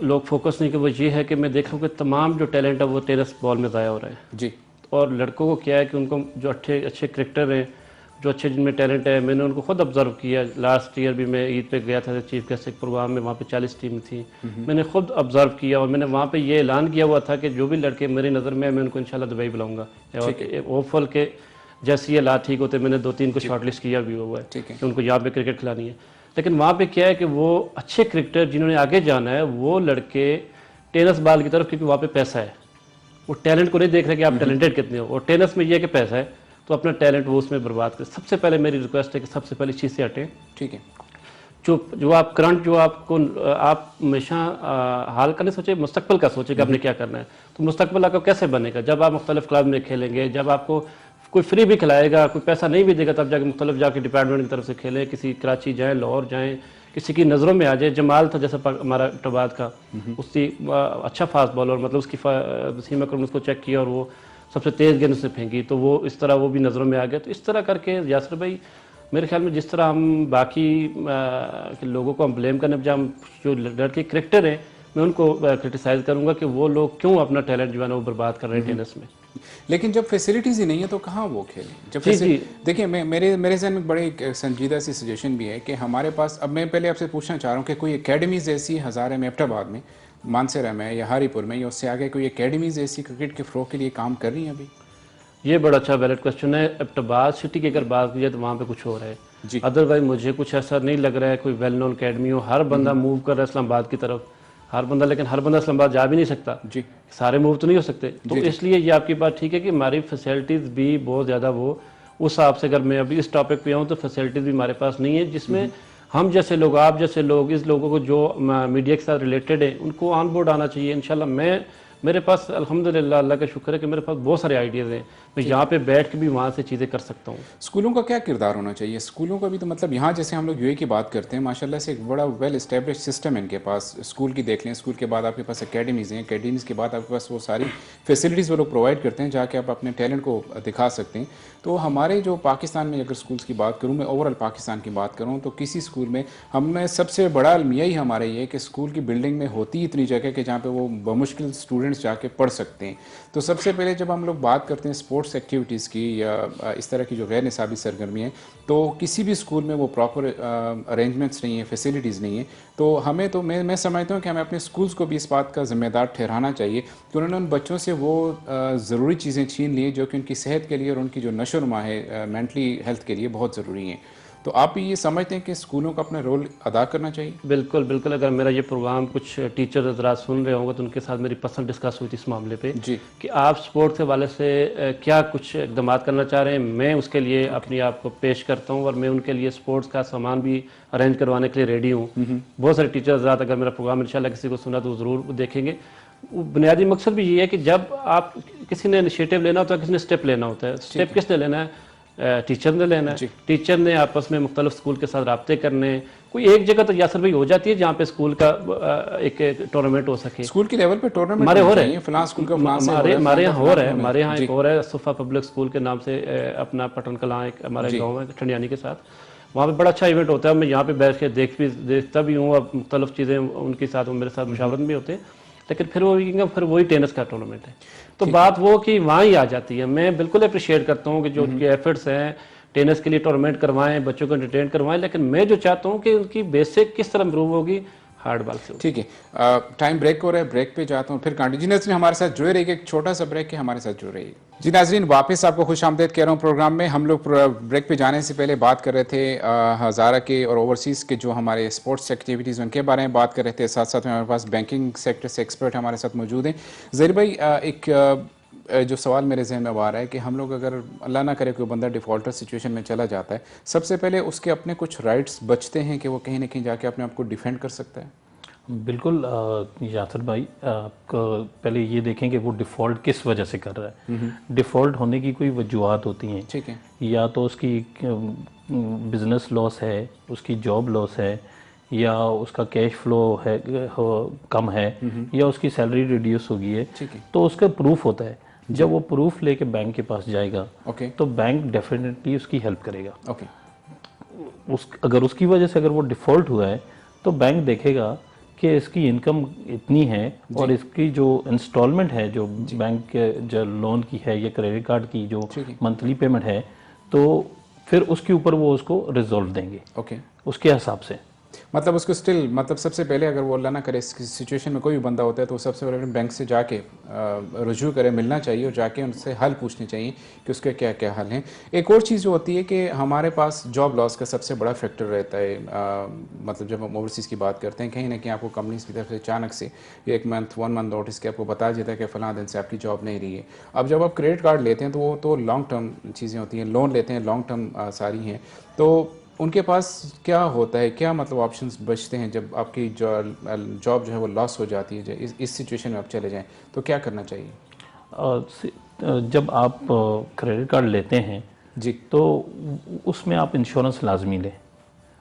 लोग फोकस नहीं, कि वो ये है कि मैं देख रहा हूँ कि तमाम जो टैलेंट है वो टेनिस बॉल में ज़ाया हो रहा है जी। और लड़कों को क्या है कि उनको जो अच्छे क्रिकेटर हैं, जो अच्छे जिनमें टैलेंट है, मैंने उनको खुद ऑब्जर्व किया। लास्ट ईयर भी मैं ईद पे गया था चीफ गेस्ट एक प्रोग्राम में, वहाँ पे 40 टीम थी। मैंने खुद ऑब्जर्व किया और मैंने वहाँ पे ये ऐलान किया हुआ था कि जो भी लड़के मेरी नज़र में मैं उनको इंशाल्लाह दुबई बुलाऊंगा। होपफुल के जैसे ये हालात ठीक होते, मैंने 2-3 को शॉर्टलिस्ट किया भी हुआ है कि उनको यहाँ पे क्रिकेट खिलानी है। लेकिन वहाँ पे क्या है कि वो अच्छे क्रिकेटर जिन्होंने आगे जाना है वो लड़के टेनिस बॉल की तरफ, क्योंकि वहाँ पे पैसा है, वो टैलेंट को नहीं देख रहे कि आप टैलेंटेड कितने हो। और टेनिस में ये है कि पैसा है तो अपना टैलेंट वो उसमें बर्बाद करें। सबसे पहले मेरी रिक्वेस्ट है कि सबसे पहले चीज़ से हटें। ठीक है। जो आप करंट जो आपको आप हमेशा हाल का नहीं सोचे, मुस्तकबिल का सोचे कि आपने क्या करना है। तो मुस्तकबिल आपको कैसे बनेगा? जब आप मुख्तलिफ क्लब में खेलेंगे, जब आपको कोई फ्री भी खिलाएगा, कोई पैसा नहीं भी देगा, तब जाके मुख्तलिफ जाके डिपार्टमेंट की तरफ से खेलें, किसी कराची जाएँ, लाहौर जाएँ, किसी की नज़रों में आ जाए। जमाल था जैसा हमारा टबाद का, उसकी अच्छा फास्ट बॉलर, मतलब उसकी सीमा कर उसको चेक किया और वो सबसे तेज़ गेंद से फेंकी, तो वो इस तरह वो भी नज़रों में आ गया। तो इस तरह करके यासर भाई मेरे ख्याल में जिस तरह हम बाकी लोगों को हम ब्लेम करने बजाय, हम जो लड़के क्रिकेटर हैं मैं उनको क्रिटिसाइज़ करूँगा कि वो लोग क्यों अपना टैलेंट जो है ना वो बर्बाद कर रहे हैं टेनिस में। लेकिन जब फैसिलिटीज़ ही नहीं है तो कहाँ वो खेलें? जब देखिए, मेरे जहन में बड़े संजीदा सी सजेशन भी है कि हमारे पास, अब मैं पहले आपसे पूछना चाह रहा हूँ कि कोई एकेडमीज़ ऐसी हज़ारे में, एबटाबाद में, मानसरा में या हारीपुर में या उससे आगे कोई एकेडमीज़ ऐसी क्रिकेट के फ़रोग़ के लिए काम कर रही हैं अभी? ये बड़ा अच्छा वैलिड क्वेश्चन है। एबटाबाद सिटी की अगर बात की जाए तो वहाँ पे कुछ हो रहा है, अदरवाइज मुझे कुछ ऐसा नहीं लग रहा है कोई वेल नोन अकेडमी हो। हर बंदा मूव कर रहा है इस्लामाबाद की तरफ, हर बंदा, लेकिन हर बंदा इस्लामाबाद जा भी नहीं सकता जी, सारे मूव तो नहीं हो सकते। तो इसलिए ये आपकी बात ठीक है कि हमारी फैसिलिटीज़ भी बहुत ज़्यादा वो उस हिसाब से अगर मैं अभी इस टॉपिक पे आऊँ तो फैसिलिटीज़ भी हमारे पास नहीं है, जिसमें हम जैसे लोग, आप जैसे लोग, इस लोगों को जो मीडिया के साथ रिलेटेड है उनको ऑन बोर्ड आना चाहिए। इंशाल्लाह मेरे पास अल्हम्दुलिल्लाह अल्लाह का शुक्र है कि मेरे पास बहुत सारे आइडियाज़ हैं, मैं यहाँ पे बैठ के भी वहाँ से चीज़ें कर सकता हूँ। स्कूलों का क्या किरदार होना चाहिए? स्कूलों का भी तो मतलब यहाँ जैसे हम लोग यूए की बात करते हैं, माशाल्लाह से एक बड़ा वेल एस्टेब्लिश सिस्टम है इनके पास। स्कूल की देख लें, स्कूल के बाद आपके पास एकेडमीज़ हैं, एकेडमीज़ के बाद आपके पास वो सारी फैसिलिटीज़ वो लोग प्रोवाइड करते हैं जाके आप अपने टैलेंट को दिखा सकते हैं। तो हमारे जो पाकिस्तान में अगर स्कूल्स की बात करूँ, मैं ओवरऑल पाकिस्तान की बात करूँ, तो किसी स्कूल में हमने सबसे बड़ा अलमिया ही हमारे ये कि स्कूल की बिल्डिंग में होती इतनी जगह कि जहाँ पे वो बमुश्किल स्टूडेंट्स जाके पढ़ सकते हैं। तो सबसे पहले जब हम लोग बात करते हैं स्पोर्ट्स एक्टिविटीज़ की या इस तरह की जो गैर निसाबी सरगर्मी है, तो किसी भी स्कूल में वो प्रॉपर अरेंजमेंट्स नहीं है, फैसिलिटीज़ नहीं है। तो हमें तो मैं समझता हूँ कि हमें अपने स्कूल्स को भी इस बात का ज़िम्मेदार ठहराना चाहिए कि उन्होंने उन बच्चों से वो ज़रूरी चीज़ें छीन ली जो कि उनकी सेहत के लिए और उनकी जो नशोनुमा है मेंटली हेल्थ के लिए बहुत ज़रूरी हैं। तो आप ये समझते हैं कि स्कूलों का अपना रोल अदा करना चाहिए? बिल्कुल बिल्कुल, अगर मेरा ये प्रोग्राम कुछ टीचर हज़रात सुन रहे होंगे तो उनके साथ मेरी पर्सनल डिस्कस हुई थी इस मामले पे जी। कि आप स्पोर्ट्स के हवाले से क्या कुछ इकदाम करना चाह रहे हैं। मैं उसके लिए अपनी आप को पेश करता हूँ और मैं उनके लिए स्पोर्ट्स का सामान भी अरेंज करवाने के लिए रेडी हूँ। बहुत सारे टीचर हज़रात, अगर मेरा प्रोग्राम इंशाल्लाह किसी को सुना तो ज़रूर देखेंगे। बुनियादी मकसद भी ये है कि जब आप किसी ने इनिशिएटिव लेना होता है, किसी ने स्टेप लेना होता है, स्टेप किसने लेना है? टीचर ने लेना है। टीचर ने आपस में मुख्तलिफ स्कूल के साथ राब्ते करने। कोई एक जगह तो यासर भाई हो जाती है जहाँ पे स्कूल का एक टूर्नामेंट हो सके। स्कूल के लेवल पे टूर्नामेंट हमारे हो रहे हैं, फलां स्कूल का हमारे यहाँ हो रहा है, हमारे यहाँ एक और है सुफा पब्लिक स्कूल के नाम से, अपना पटन कलां एक हमारे गाँव है ठंडियानी के साथ, वहाँ पे बड़ा अच्छा इवेंट होता है। मैं यहाँ पे बैठ के देखता भी हूँ, अब मुख्तलिफ चीज़ें उनके साथ मेरे साथ मुशावरत भी होते हैं। लेकिन फिर वही टेनिस का टूर्नामेंट है। तो बात वो कि वहाँ ही आ जाती है। मैं बिल्कुल अप्रिशिएट करता हूँ कि जो उनके एफर्ट्स हैं, टेनिस के लिए टूर्नामेंट करवाएं, बच्चों को एंटरटेन करवाएं, लेकिन मैं जो चाहता हूँ कि उनकी बेसिक किस तरह इम्प्रूव होगी, हार्ड बॉल से। ठीक है, टाइम ब्रेक हो रहा है, ब्रेक पे जाता हूँ, फिर कंटिन्यू। जी नाज़रीन हमारे साथ जुड़े रहिए, एक छोटा सा ब्रेक है, हमारे साथ जुड़े रहिए। जी नाज़रीन, वापस आपको खुश आमदेद कह रहा हूँ प्रोग्राम में। हम लोग ब्रेक पे जाने से पहले बात कर रहे थे हज़ारा के और ओवरसीज़ के जो हमारे स्पोर्ट्स एक्टिविटीज़ उनके बारे में बात कर रहे थे। साथ साथ में हमारे पास बैंकिंग सेक्टर से एक्सपर्ट हमारे साथ मौजूद हैं। ज़हीर भाई, एक जो सवाल मेरे जहन में आ रहा है कि हम लोग अगर अल्लाह ना करे कोई बंदा डिफ़ॉल्टर सिचुएशन में चला जाता है, सबसे पहले उसके अपने कुछ राइट्स बचते हैं कि वो कहीं ना कहीं जाके अपने आप को डिफेंड कर सकता है? बिल्कुल यासर भाई, आपको पहले ये देखें कि वो डिफ़ॉल्ट किस वजह से कर रहा है। डिफ़ॉल्ट होने की कोई वजूहत होती हैं। ठीक है। या तो उसकी बिज़नेस लॉस है, उसकी जॉब लॉस है, या उसका कैश फ्लो है कम है, या उसकी सैलरी रिड्यूस हो गई है। ठीक है। तो उसका प्रूफ होता है। जब वो प्रूफ लेके बैंक के पास जाएगा, तो बैंक डेफिनेटली उसकी हेल्प करेगा। अगर उसकी वजह से अगर वो डिफ़ॉल्ट हुआ है तो बैंक देखेगा कि इसकी इनकम इतनी है और इसकी जो इंस्टॉलमेंट है, जो बैंक के जो लोन की है या क्रेडिट कार्ड की जो मंथली पेमेंट है, तो फिर उसके ऊपर वो उसको रिजॉल्व देंगे उसके हिसाब से। मतलब उसको स्टिल, मतलब सबसे पहले अगर वो अल्लाह ना करे इस सिचुएशन में कोई भी बंदा होता है तो सबसे पहले बैंक से जाके रुजू करे, मिलना चाहिए और जाके उनसे हल पूछने चाहिए कि उसके क्या क्या हल हैं। एक और चीज़ जो होती है कि हमारे पास जॉब लॉस का सबसे बड़ा फैक्टर रहता है। मतलब जब हम ओवरसीज़ की बात करते हैं, कहीं ना कहीं आपको कंपनीज की तरफ से अचानक से 1 मंथ नोटिस के आपको बता देता है कि फ़लाँ दिन से आपकी जॉब नहीं रही है। अब जब आप क्रेडिट कार्ड लेते हैं तो वो तो लॉन्ग टर्म चीज़ें होती हैं, लोन लेते हैं लॉन्ग टर्म सारी हैं, तो उनके पास क्या होता है, क्या मतलब ऑप्शंस बचते हैं जब आपकी जॉब जो है वो लॉस हो जाती है? इस सिचुएशन में आप चले जाएं तो क्या करना चाहिए? जब आप क्रेडिट कार्ड लेते हैं जी, तो उसमें आप इंश्योरेंस लाजमी लें।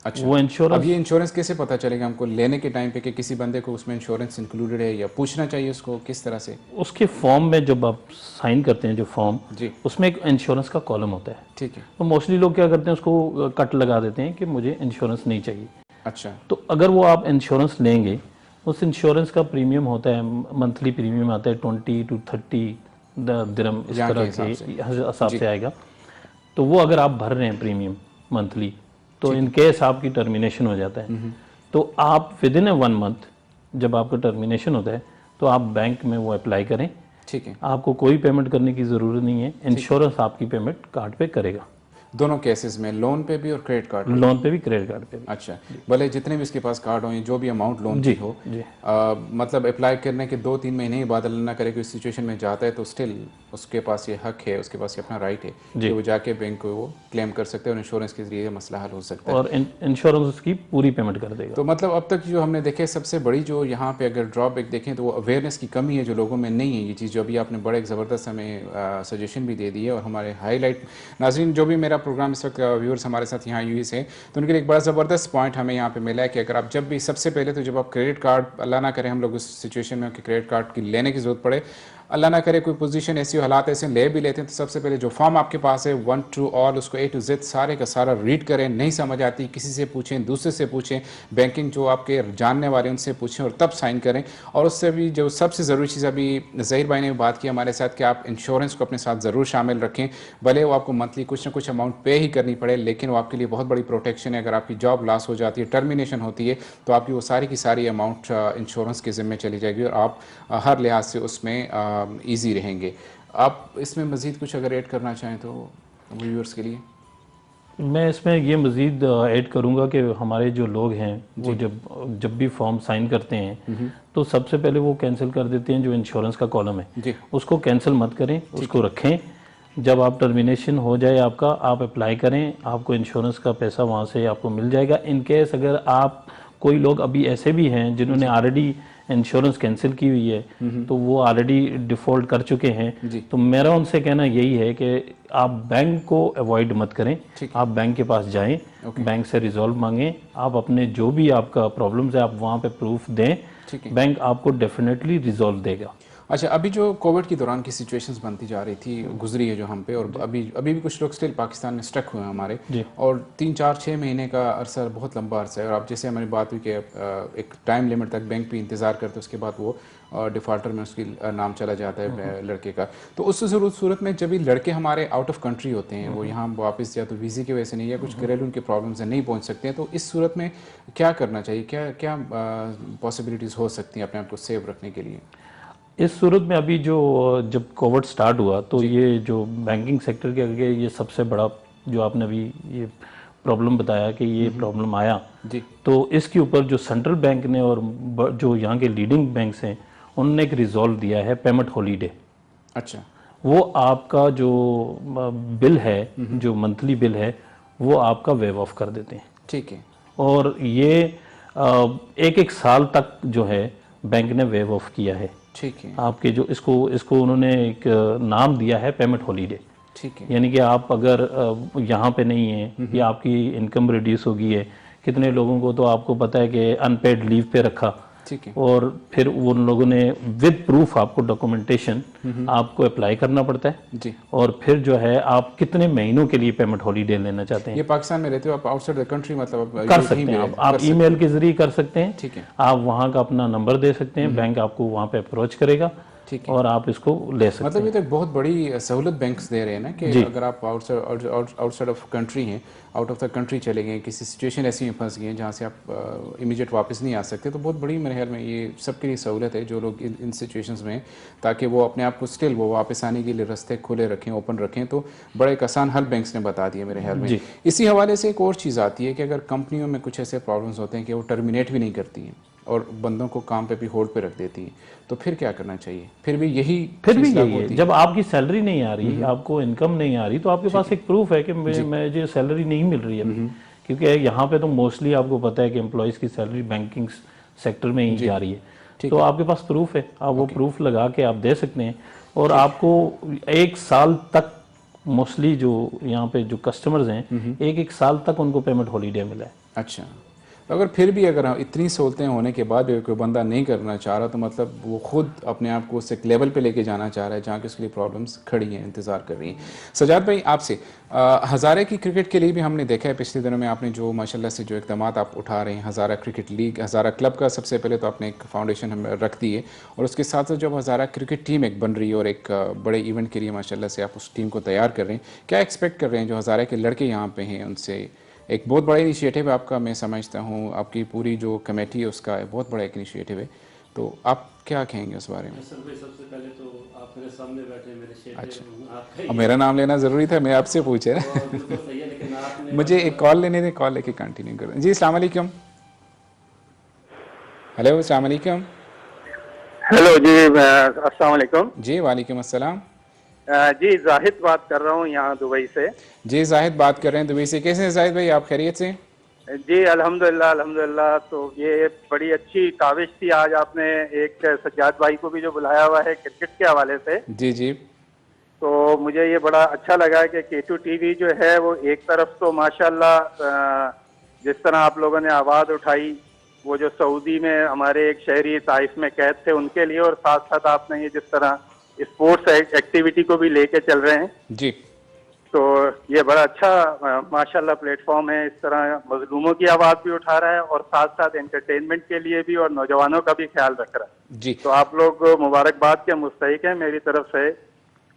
अच्छा, वो इंश्योरेंस, अब ये इंश्योरेंस कैसे पता चलेगा हमको लेने के टाइम पे कि किसी बंदे को उसमें इंश्योरेंस इंक्लूडेड है, या पूछना चाहिए उसको किस तरह से? उसके फॉर्म में जब आप साइन करते हैं जो फॉर्म जी, उसमें एक इंश्योरेंस का कॉलम होता है। ठीक है। तो मोस्टली लोग क्या करते हैं, उसको कट लगा देते हैं कि मुझे इंश्योरेंस नहीं चाहिए। अच्छा, तो अगर वो आप इंश्योरेंस लेंगे, उस इंश्योरेंस का प्रीमियम होता है, मंथली प्रीमियम आता है 20 to 30 दिरहम, इस तरह के हिसाब से आएगा। तो वो अगर आप भर रहे हैं प्रीमियम मंथली, तो इन केस आपकी टर्मिनेशन हो जाता है, तो आप विद इन 1 मंथ जब आपका टर्मिनेशन होता है तो आप बैंक में वो अप्लाई करें। ठीक है। आपको कोई पेमेंट करने की ज़रूरत नहीं है, इंश्योरेंस आपकी पेमेंट कार्ड पे करेगा। दोनों केसेस में, लोन पे भी और क्रेडिट कार्ड पे? लोन पे भी, क्रेडिट कार्ड पे भी। अच्छा, भले जितने भी इसके पास कार्ड हो, जो भी अमाउंट लोन की हो, जी। मतलब अप्लाई करने के 2-3 महीने ही बाद अल्लाह ना करे कोई सिचुएशन में जाता है तो स्टिल उसके पास ये हक है, उसके पास ये अपना राइट है कि वो जाके बैंक को वो क्लेम कर सकते हैं और इंश्योरेंस के जरिए मसला हल हो सकता है और इंश्योरेंस उसकी पूरी पेमेंट कर देगा। तो मतलब अब तक जो हमने देखे सबसे बड़ी जो यहाँ पे अगर ड्रॉबैक देखें तो वो अवेयरनेस की कमी है जो लोगों में नहीं है ये चीज़, जो अभी आपने बड़े एक ज़बरदस्त हमें सजेशन भी दे दी है। और हमारे हाईलाइट नाज़रीन जो भी मेरा प्रोग्राम इस वक्त व्यूअर्स हमारे साथ यहाँ यूएस है तो उनके लिए एक बड़ा ज़बरदस्त पॉइंट हमें यहाँ पे मिला है कि अगर आप जब भी, सबसे पहले तो जब आप क्रेडिट कार्ड, अल्लाह ना करें हम लोग उस सिचुएशन में कि क्रेडिट कार्ड की लेने की ज़रूरत पड़े, अल्लाह ना करे कोई पोजीशन ऐसी हालात ऐसे ले भी लेते हैं, तो सबसे पहले जो फॉर्म आपके पास है 1 to all उसको A to Z सारे का सारा रीड करें। नहीं समझ आती किसी से पूछें, दूसरे से पूछें, बैंकिंग जो आपके जानने वाले उनसे पूछें और तब साइन करें। और उससे भी जो सबसे ज़रूरी चीज़ अभी ज़हीर भाई ने बात की हमारे साथ कि आप इंश्योरेंस को अपने साथ ज़रूर शामिल रखें, भले वो आपको मंथली कुछ ना कुछ अमाउंट पे ही करनी पड़े लेकिन वो आपके लिए बहुत बड़ी प्रोटेक्शन है। अगर आपकी जॉब लॉस हो जाती है, टर्मिनेशन होती है तो आपकी वो सारी की सारी अमाउंट इंश्योरेंस के ज़िम्मे चली जाएगी और आप हर लिहाज से उसमें ईजी रहेंगे। आप इसमें मज़ीद कुछ अगर ऐड करना चाहें तो व्यूअर्स के लिए? मैं इसमें ये मज़ीद ऐड करूँगा कि हमारे जो लोग हैं वो जब भी फॉर्म साइन करते हैं तो सबसे पहले वो कैंसिल कर देते हैं जो इंश्योरेंस का कॉलम है, उसको कैंसिल मत करें, उसको रखें। जब आप टर्मिनेशन हो जाए आपका, आप अप्लाई करें, आपको इंश्योरेंस का पैसा वहाँ से आपको मिल जाएगा। इन केस अगर आप, कोई लोग अभी ऐसे भी हैं जिन्होंने ऑलरेडी इंश्योरेंस कैंसिल की हुई है तो वो ऑलरेडी डिफ़ॉल्ट कर चुके हैं, तो मेरा उनसे कहना यही है कि आप बैंक को अवॉइड मत करें, आप बैंक के पास जाएं, बैंक से रिजॉल्व मांगें, आप अपने जो भी आपका प्रॉब्लम्स है आप वहाँ पे प्रूफ दें, बैंक आपको डेफिनेटली रिजॉल्व देगा। अच्छा, अभी जो कोविड के दौरान की सिचुएशंस बनती जा रही थी, गुजरी है जो हम पे, और अभी भी कुछ लोग स्टिल पाकिस्तान में स्टक हुए हैं हमारे, और 3-4-6 महीने का अरसा बहुत लंबा अरसा है। और आप जैसे हमारी बात हुई कि एक टाइम लिमिट तक बैंक पे इंतज़ार करते उसके बाद वो डिफ़ॉल्टर में उसकी नाम चला जाता है लड़के का। तो उस सूरत में जब भी लड़के हमारे आउट ऑफ कंट्री होते हैं, वो यहाँ वापस या तो वीज़े की वजह से नहीं या कुछ घरेलू उनके प्रॉब्लम्स हैं, नहीं पहुँच सकते हैं, तो इस सूरत में क्या करना चाहिए, क्या क्या पॉसिबिलिटीज़ हो सकती हैं अपने आप को सेव रखने के लिए? इस सूरत में अभी जब कोविड स्टार्ट हुआ तो ये जो बैंकिंग सेक्टर के आगे ये सबसे बड़ा जो आपने अभी ये प्रॉब्लम बताया कि ये प्रॉब्लम आया जी, तो इसके ऊपर जो सेंट्रल बैंक ने और जो यहाँ के लीडिंग बैंक्स हैं उन्होंने एक रिजॉल्व दिया है, पेमेंट हॉलीडे। अच्छा, वो आपका जो बिल है, जो मंथली बिल है, वो आपका वेव ऑफ कर देते हैं। ठीक है, और ये एक साल तक जो है बैंक ने वेव ऑफ किया है। ठीक है, आपके जो इसको उन्होंने एक नाम दिया है पेमेंट हॉलीडे। ठीक है, यानी कि आप अगर यहाँ पे नहीं है या आपकी इनकम रिड्यूस हो गई है, कितने लोगों को तो आपको पता है कि अनपेड लीव पे रखा, ठीक है, और फिर उन लोगों ने विद प्रूफ आपको डॉक्यूमेंटेशन आपको अप्लाई करना पड़ता है जी, और फिर जो है आप कितने महीनों के लिए पेमेंट हॉलीडे लेना चाहते हैं। ये पाकिस्तान में रहते हो आप, आउटसाइड द कंट्री मतलब कर सकते हैं आप ईमेल के जरिए कर सकते हैं। ठीक है, आप वहाँ का अपना नंबर दे सकते हैं, बैंक आपको वहाँ पे अप्रोच करेगा, ठीक है, और आप इसको ले सकते हैं। मतलब ये तो एक बहुत बड़ी सहूलत बैंक्स दे रहे हैं ना कि अगर आप आउटसाइड ऑफ कंट्री हैं, आउट ऑफ द कंट्री चले गए, किसी सिचुएशन ऐसी में फंस गए हैं जहाँ से आप इमीडिएट वापस नहीं आ सकते, तो बहुत बड़ी मेरे ख्याल में ये सबके लिए सहूलत है जो लोग इन सिचुएशंस में, ताकि वो अपने आप को स्टिल वो वापस आने के लिए रास्ते खुले रखें, ओपन रखें। तो बड़ा एक आसान हल बैंक्स ने बता दिया मेरे ख्याल में। इसी हवाले से एक और चीज़ आती है कि अगर कंपनियों में कुछ ऐसे प्रॉब्लम्स होते हैं कि वो टर्मिनेट भी नहीं करती हैं और बंदों को काम पे भी होल्ड पे रख देती है, तो फिर क्या करना चाहिए? फिर भी यही है, जब आपकी सैलरी नहीं आ रही, आपको इनकम नहीं आ रही, तो आपके पास एक प्रूफ है कि मुझे सैलरी नहीं मिल रही है, क्योंकि यहाँ पे तो मोस्टली आपको पता है कि एम्प्लॉयज़ की सैलरी बैंकिंग सेक्टर में ही जा रही है, तो आपके पास प्रूफ है, आप वो प्रूफ लगा के आप दे सकते हैं, और आपको 1 साल तक मोस्टली जो यहाँ पे जो कस्टमर्स हैं 1 साल तक उनको पेमेंट हॉलीडे मिला है। अच्छा, तो अगर फिर भी अगर इतनी सहूलतें होने के बाद भी कोई बंदा नहीं करना चाह रहा, तो मतलब वो खुद अपने आप को उस एक लेवल पे लेके जाना चाह रहा है जहाँ की उसके लिए प्रॉब्लम्स खड़ी हैं, इंतज़ार कर रही हैं। सजाद भाई, आपसे हज़ारा की क्रिकेट के लिए भी हमने देखा है पिछले दिनों में आपने जो माशाल्लाह से जो इक़दाम आप उठा रहे हैं, हज़ारा क्रिकेट लीग, हज़ारा क्लब का सबसे पहले तो आपने एक फाउंडेशन हम रख दी है, और उसके साथ साथ जब हज़ारा क्रिकेट टीम एक बन रही है और एक बड़े इवेंट के लिए माशाल्लाह से आप उस टीम को तैयार कर रहे हैं, क्या एक्सपेक्ट कर रहे हैं जो हज़ारा के लड़के यहाँ पे हैं उनसे? एक बहुत बड़ा इनिशिएटिव है आपका, मैं समझता हूँ आपकी पूरी जो कमेटी है उसका बहुत बड़ा एक इनिशिएटिव है, तो आप क्या कहेंगे उस बारे में? सबसे पहले तो आप मेरे सामने बैठे, मेरे शेटे, अच्छा, आपका ही अब मेरा नाम लेना ज़रूरी था, मैं आपसे पूछ रहा तो बिल्कुल सही है, लेकिन आपने मुझे एक कॉल लेने दें, कॉल लेके कंटिन्यू करें। जी अस्सलाम वालेकुम। हेलो अस्सलाम वालेकुम। हेलो जी, अस्सलाम वालेकुम। जी वालेकुम अस्सलाम। जी जाहिद बात कर रहा हूँ यहाँ दुबई से। जी जाहिद बात कर रहे हैं दुबई से। कैसे हैं जाहिद भाई, आप खैरियत से? जी अल्हम्दुलिल्लाह अल्हम्दुलिल्लाह। तो ये बड़ी अच्छी काविश थी, आज आपने एक सज्जाद भाई को भी जो बुलाया हुआ है क्रिकेट के हवाले से, जी जी तो मुझे ये बड़ा अच्छा लगा कि K2 टीवी जो है वो एक तरफ तो माशाल्लाह जिस तरह आप लोगों ने आवाज़ उठाई, वो जो सऊदी में हमारे एक शहरी ताइफ में कैद थे उनके लिए, और साथ साथ आपने ये जिस तरह स्पोर्ट्स एक्टिविटी को भी लेके चल रहे हैं, जी तो ये बड़ा अच्छा माशाल्लाह प्लेटफॉर्म है। इस तरह मजलूमों की आवाज़ भी उठा रहा है और साथ साथ एंटरटेनमेंट के लिए भी और नौजवानों का भी ख्याल रख रहा है। जी। तो आप लोग मुबारकबाद के मुस्तहिक हैं, मेरी तरफ से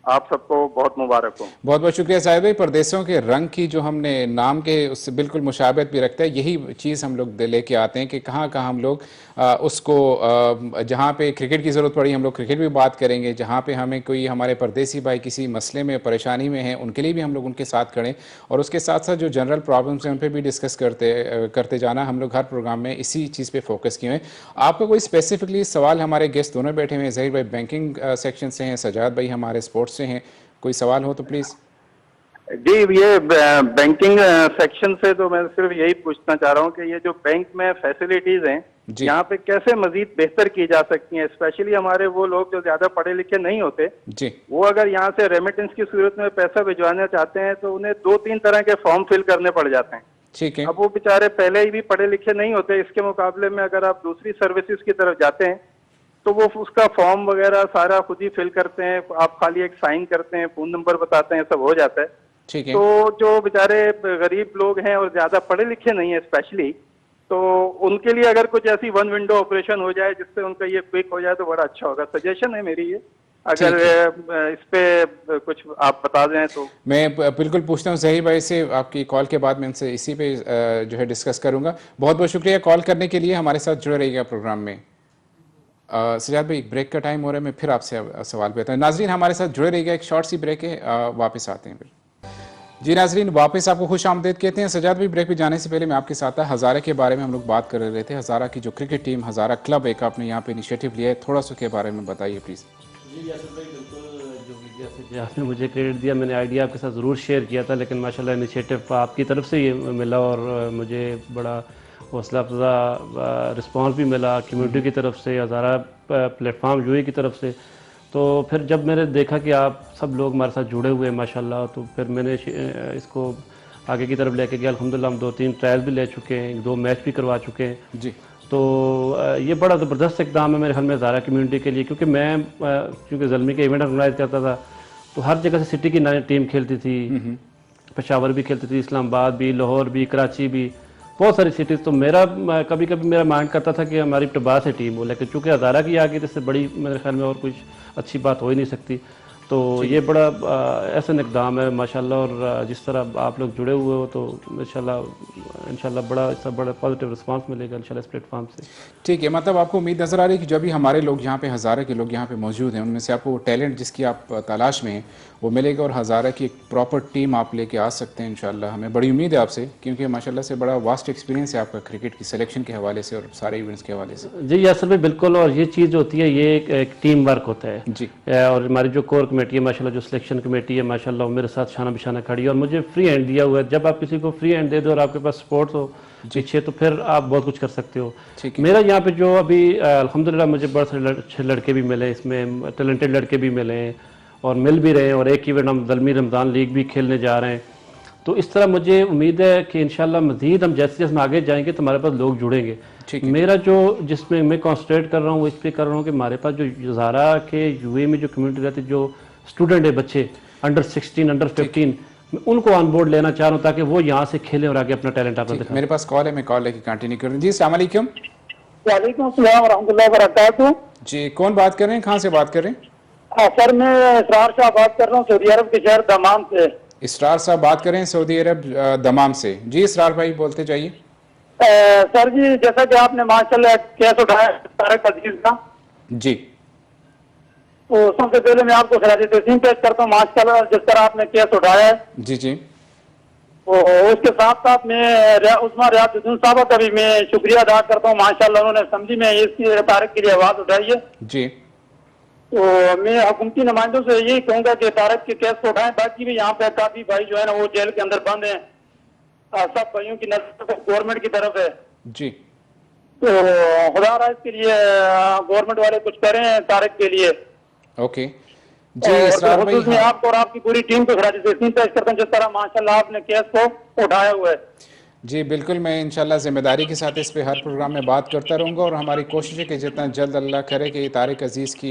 आप सबको बहुत मुबारक हो। बहुत बहुत शुक्रिया साहिब भाई। परदेशों के रंग की जो हमने नाम के उससे बिल्कुल मुशाबहत भी रखता है, यही चीज़ हम लोग लेके आते हैं कि कहाँ कहाँ हम लोग उसको जहाँ पे क्रिकेट की ज़रूरत पड़ी हम लोग क्रिकेट भी बात करेंगे, जहाँ पे हमें कोई हमारे परदेसी भाई किसी मसले में परेशानी में हैं उनके लिए भी हम लोग उनके साथ खड़ें, और उसके साथ साथ जो जनरल प्रॉब्लम्स हैं उन पर भी डिस्कस करते जाना। हम लोग हर प्रोग्राम में इसी चीज़ पे फोकस किए हैं। आपका कोई स्पेसिफिकली सवाल, हमारे गेस्ट दोनों बैठे हुए हैं, ज़हीर भाई बैंकिंग सेक्शन से हैं, सजाद भाई हमारे स्पोर्ट्स से हैं, कोई सवाल हो तो प्लीज़। जी ये बैंकिंग सेक्शन से तो मैं सिर्फ यही पूछना चाह रहा हूँ कि ये जो बैंक में फैसिलिटीज हैं जी। यहाँ पे कैसे मजीद बेहतर की जा सकती हैं, स्पेशली हमारे वो लोग जो ज्यादा पढ़े लिखे नहीं होते, जी वो अगर यहाँ से रेमिटेंस की सूरत में पैसा भिजवाना चाहते हैं तो उन्हें 2-3 तरह के फॉर्म फिल करने पड़ जाते हैं। ठीक है। अब वो बेचारे पहले ही भी पढ़े लिखे नहीं होते, इसके मुकाबले में अगर आप दूसरी सर्विसेज की तरफ जाते हैं तो वो उसका फॉर्म वगैरह सारा खुद ही फिल करते हैं, आप खाली एक साइन करते हैं, फोन नंबर बताते हैं, सब हो जाता है। ठीक है। तो जो बेचारे गरीब लोग हैं और ज्यादा पढ़े लिखे नहीं है स्पेशली, तो उनके लिए अगर कुछ ऐसी वन विंडो ऑपरेशन हो जाए जिससे उनका ये क्विक हो जाए तो बड़ा अच्छा होगा। सजेशन है मेरी ये, अगर इस पे कुछ आप बता दें तो। मैं बिल्कुल पूछता हूँ ज़हीर भाई से, आपकी कॉल के बाद मैं इनसे इसी पे जो है डिस्कस करूंगा। बहुत बहुत शुक्रिया कॉल करने के लिए, हमारे साथ जुड़े रहिएगा प्रोग्राम में। सजाद भाई ब्रेक का टाइम हो रहा है, मैं फिर आपसे सवाल पे आता हूँ। नाजरीन हमारे साथ जुड़े रहिएगा, एक शॉर्ट सी ब्रेक है, वापस आते हैं फिर। जी नाजरीन वापस आपको खुश आमदीद कहते हैं। सजाद भाई ब्रेक पे जाने से पहले मैं आपके साथ था, हज़ारा के बारे में हम लोग बात कर रहे थे। हज़ारा की जो क्रिकेट टीम, हज़ारा क्लब एक आपने यहाँ पे इनिशिएटिव लिया है, थोड़ा सा के बारे में बताइए प्लीज़। जी यासर भाई बिल्कुल, जो मीडिया से आपने मुझे क्रेडिट दिया, मैंने आइडिया आपके साथ ज़रूर शेयर किया था, लेकिन माशाल्लाह इनिशिएटिव आपकी तरफ से ये मिला और मुझे बड़ा हौसला अफजा रिस्पांस भी मिला कम्युनिटी की तरफ से, हज़ारा प्लेटफॉर्म यूए की तरफ से। तो फिर जब मैंने देखा कि आप सब लोग हमारे साथ जुड़े हुए हैं माशाल्लाह, तो फिर मैंने इसको आगे की तरफ लेके गया। अल्हम्दुलिल्लाह हम 2-3 ट्रायल भी ले चुके हैं, 2 मैच भी करवा चुके हैं जी। तो ये बड़ा ज़बरदस्त इक़दाम है मेरे ख्याल में हज़ारा कम्युनिटी के लिए, क्योंकि मैं चूँकि ज़ल्मी के इवेंट ऑर्गेनाइज करता था तो हर जगह से सिटी की नई टीम खेलती थी, पेशावर भी खेलती थी, इस्लामाबाद भी, लाहौर भी, कराची भी, बहुत सारी सिटीज़। तो मेरा कभी कभी मेरा माइंड करता था कि हमारी टबा से टीम हो, लेकिन चूँकि हज़ारा की आ गई तो इससे बड़ी मेरे ख्याल में और कुछ अच्छी बात हो ही नहीं सकती। तो ये बड़ा ऐसा इक़दाम है माशाल्लाह, और जिस तरह आप लोग जुड़े हुए हो तो इंशाल्लाह बड़ा पॉजिटिव रिस्पांस मिलेगा इंशाल्लाह इस प्लेटफॉर्म से। ठीक है, मतलब आपको उम्मीद नज़र आ रही है कि जो भी हमारे लोग यहाँ पे, हज़ारा के लोग यहाँ पे मौजूद हैं, उनमें से आपको टैलेंट जिसकी आप तलाश में हैं वो मिलेगा और हज़ारा की एक प्रॉपर टीम आप लेके आ सकते हैं इंशाल्लाह। हमें बड़ी उम्मीद है आपसे, क्योंकि माशाल्लाह से बड़ा वास्ट एक्सपीरियंस है आपका क्रिकेट की सिलेक्शन के हवाले से और सारे इवेंट्स के हवाले से। जी यासर भाई बिल्कुल, और ये चीज़ होती है, ये एक टीम वर्क होता है जी। और हमारी जो कोर कमेटी है माशाल्लाह, जो सिलेक्शन कमेटी है माशाल्लाह, वो मेरे साथ शाना बिशाना खड़ी है और मुझे फ्री हैंड दिया हुआ है। जब आप किसी को फ्री हैंड दे दो और आपके पास सपोर्ट हो पीछे, तो फिर आप बहुत कुछ कर सकते हो। मेरा यहाँ पे जो अभी अल्हम्दुलिल्लाह मुझे बहुत सारे अच्छे लड़के भी मिले, इसमें टैलेंटेड लड़के भी मिले हैं और मिल भी रहे हैं, और एक इवेंट हम ज़ल्मी रमज़ान लीग भी खेलने जा रहे हैं। तो इस तरह मुझे उम्मीद है कि इंशाल्लाह मज़ीद हम जैसे जैसे आगे जाएंगे तो हमारे पास लोग जुड़ेंगे। मेरा जो जिसमें मैं कॉन्सनट्रेट कर रहा हूँ वो इस पर कर रहा हूँ कि हमारे पास जो हज़ारा के यूए में जो कम्युनिटी रहती है, जो स्टूडेंट है, बच्चे अंडर 16 अंडर 15, मैं उनको ऑन बोर्ड लेना चाह रहा हूँ ताकि वो यहाँ से खेलें और आगे अपना टैलेंट अपना दिखाएं। मेरे पास कॉल है, मैं कॉल लेके कंटिन्यू करूँ। जी अस्सलाम वालेकुम। वालेकुम अस्सलाम रहमतुल्लाहि व बरकातहू। जी कौन बात कर रहे हैं, कहाँ से बात कर रहे हैं? सर मैं इसरार शाह बात कर रहा हूँ सऊदी अरब के शहर दमाम से। इसरार साहब बात कर रहे हैं सऊदी अरब दमाम से। जी इसरार भाई बोलते जाइए। सर जी जैसा कि आपने माशाल्लाह केस उठाया तारक अजीज का, जी तो सबसे पहले मैं आपको खिलाड़ी तहसीन पेश करता हूँ माशाल्लाह, जिस तरह आपने केस उठाया है। जी जी तो उसके साथ साथ मैं उस्मान रियाजुद्दीन साहब का भी मैं शुक्रिया अदा करता हूँ माशाल्लाह, उन्होंने समझी में इसकी तारीख के लिए आवाज उठाई है। जी तो मैं हुकूमती नुमाइंदों से यही कहूंगा कि तारक के केस को उठाएं। बाकी भी यहाँ पे काफी भाई जो है ना वो जेल के अंदर बंद हैं। सब भाइयों की नजर गवर्नमेंट की तरफ है। जी तो खुदा रहा इसके लिए गवर्नमेंट वाले कुछ करें तारक के लिए। ओके जी इसरार भाई। मैं आपको और आपकी पूरी टीम को पेश करता हूँ जिस तरह माशाल्लाह आपने केस को उठाया हुआ है। जी बिल्कुल, मैं इंशाल्लाह ज़िम्मेदारी के साथ इस पे हर प्रोग्राम में बात करता रहूँगा और हमारी कोशिश है कि जितना जल्द अल्लाह करे कि तारिक अजीज़ की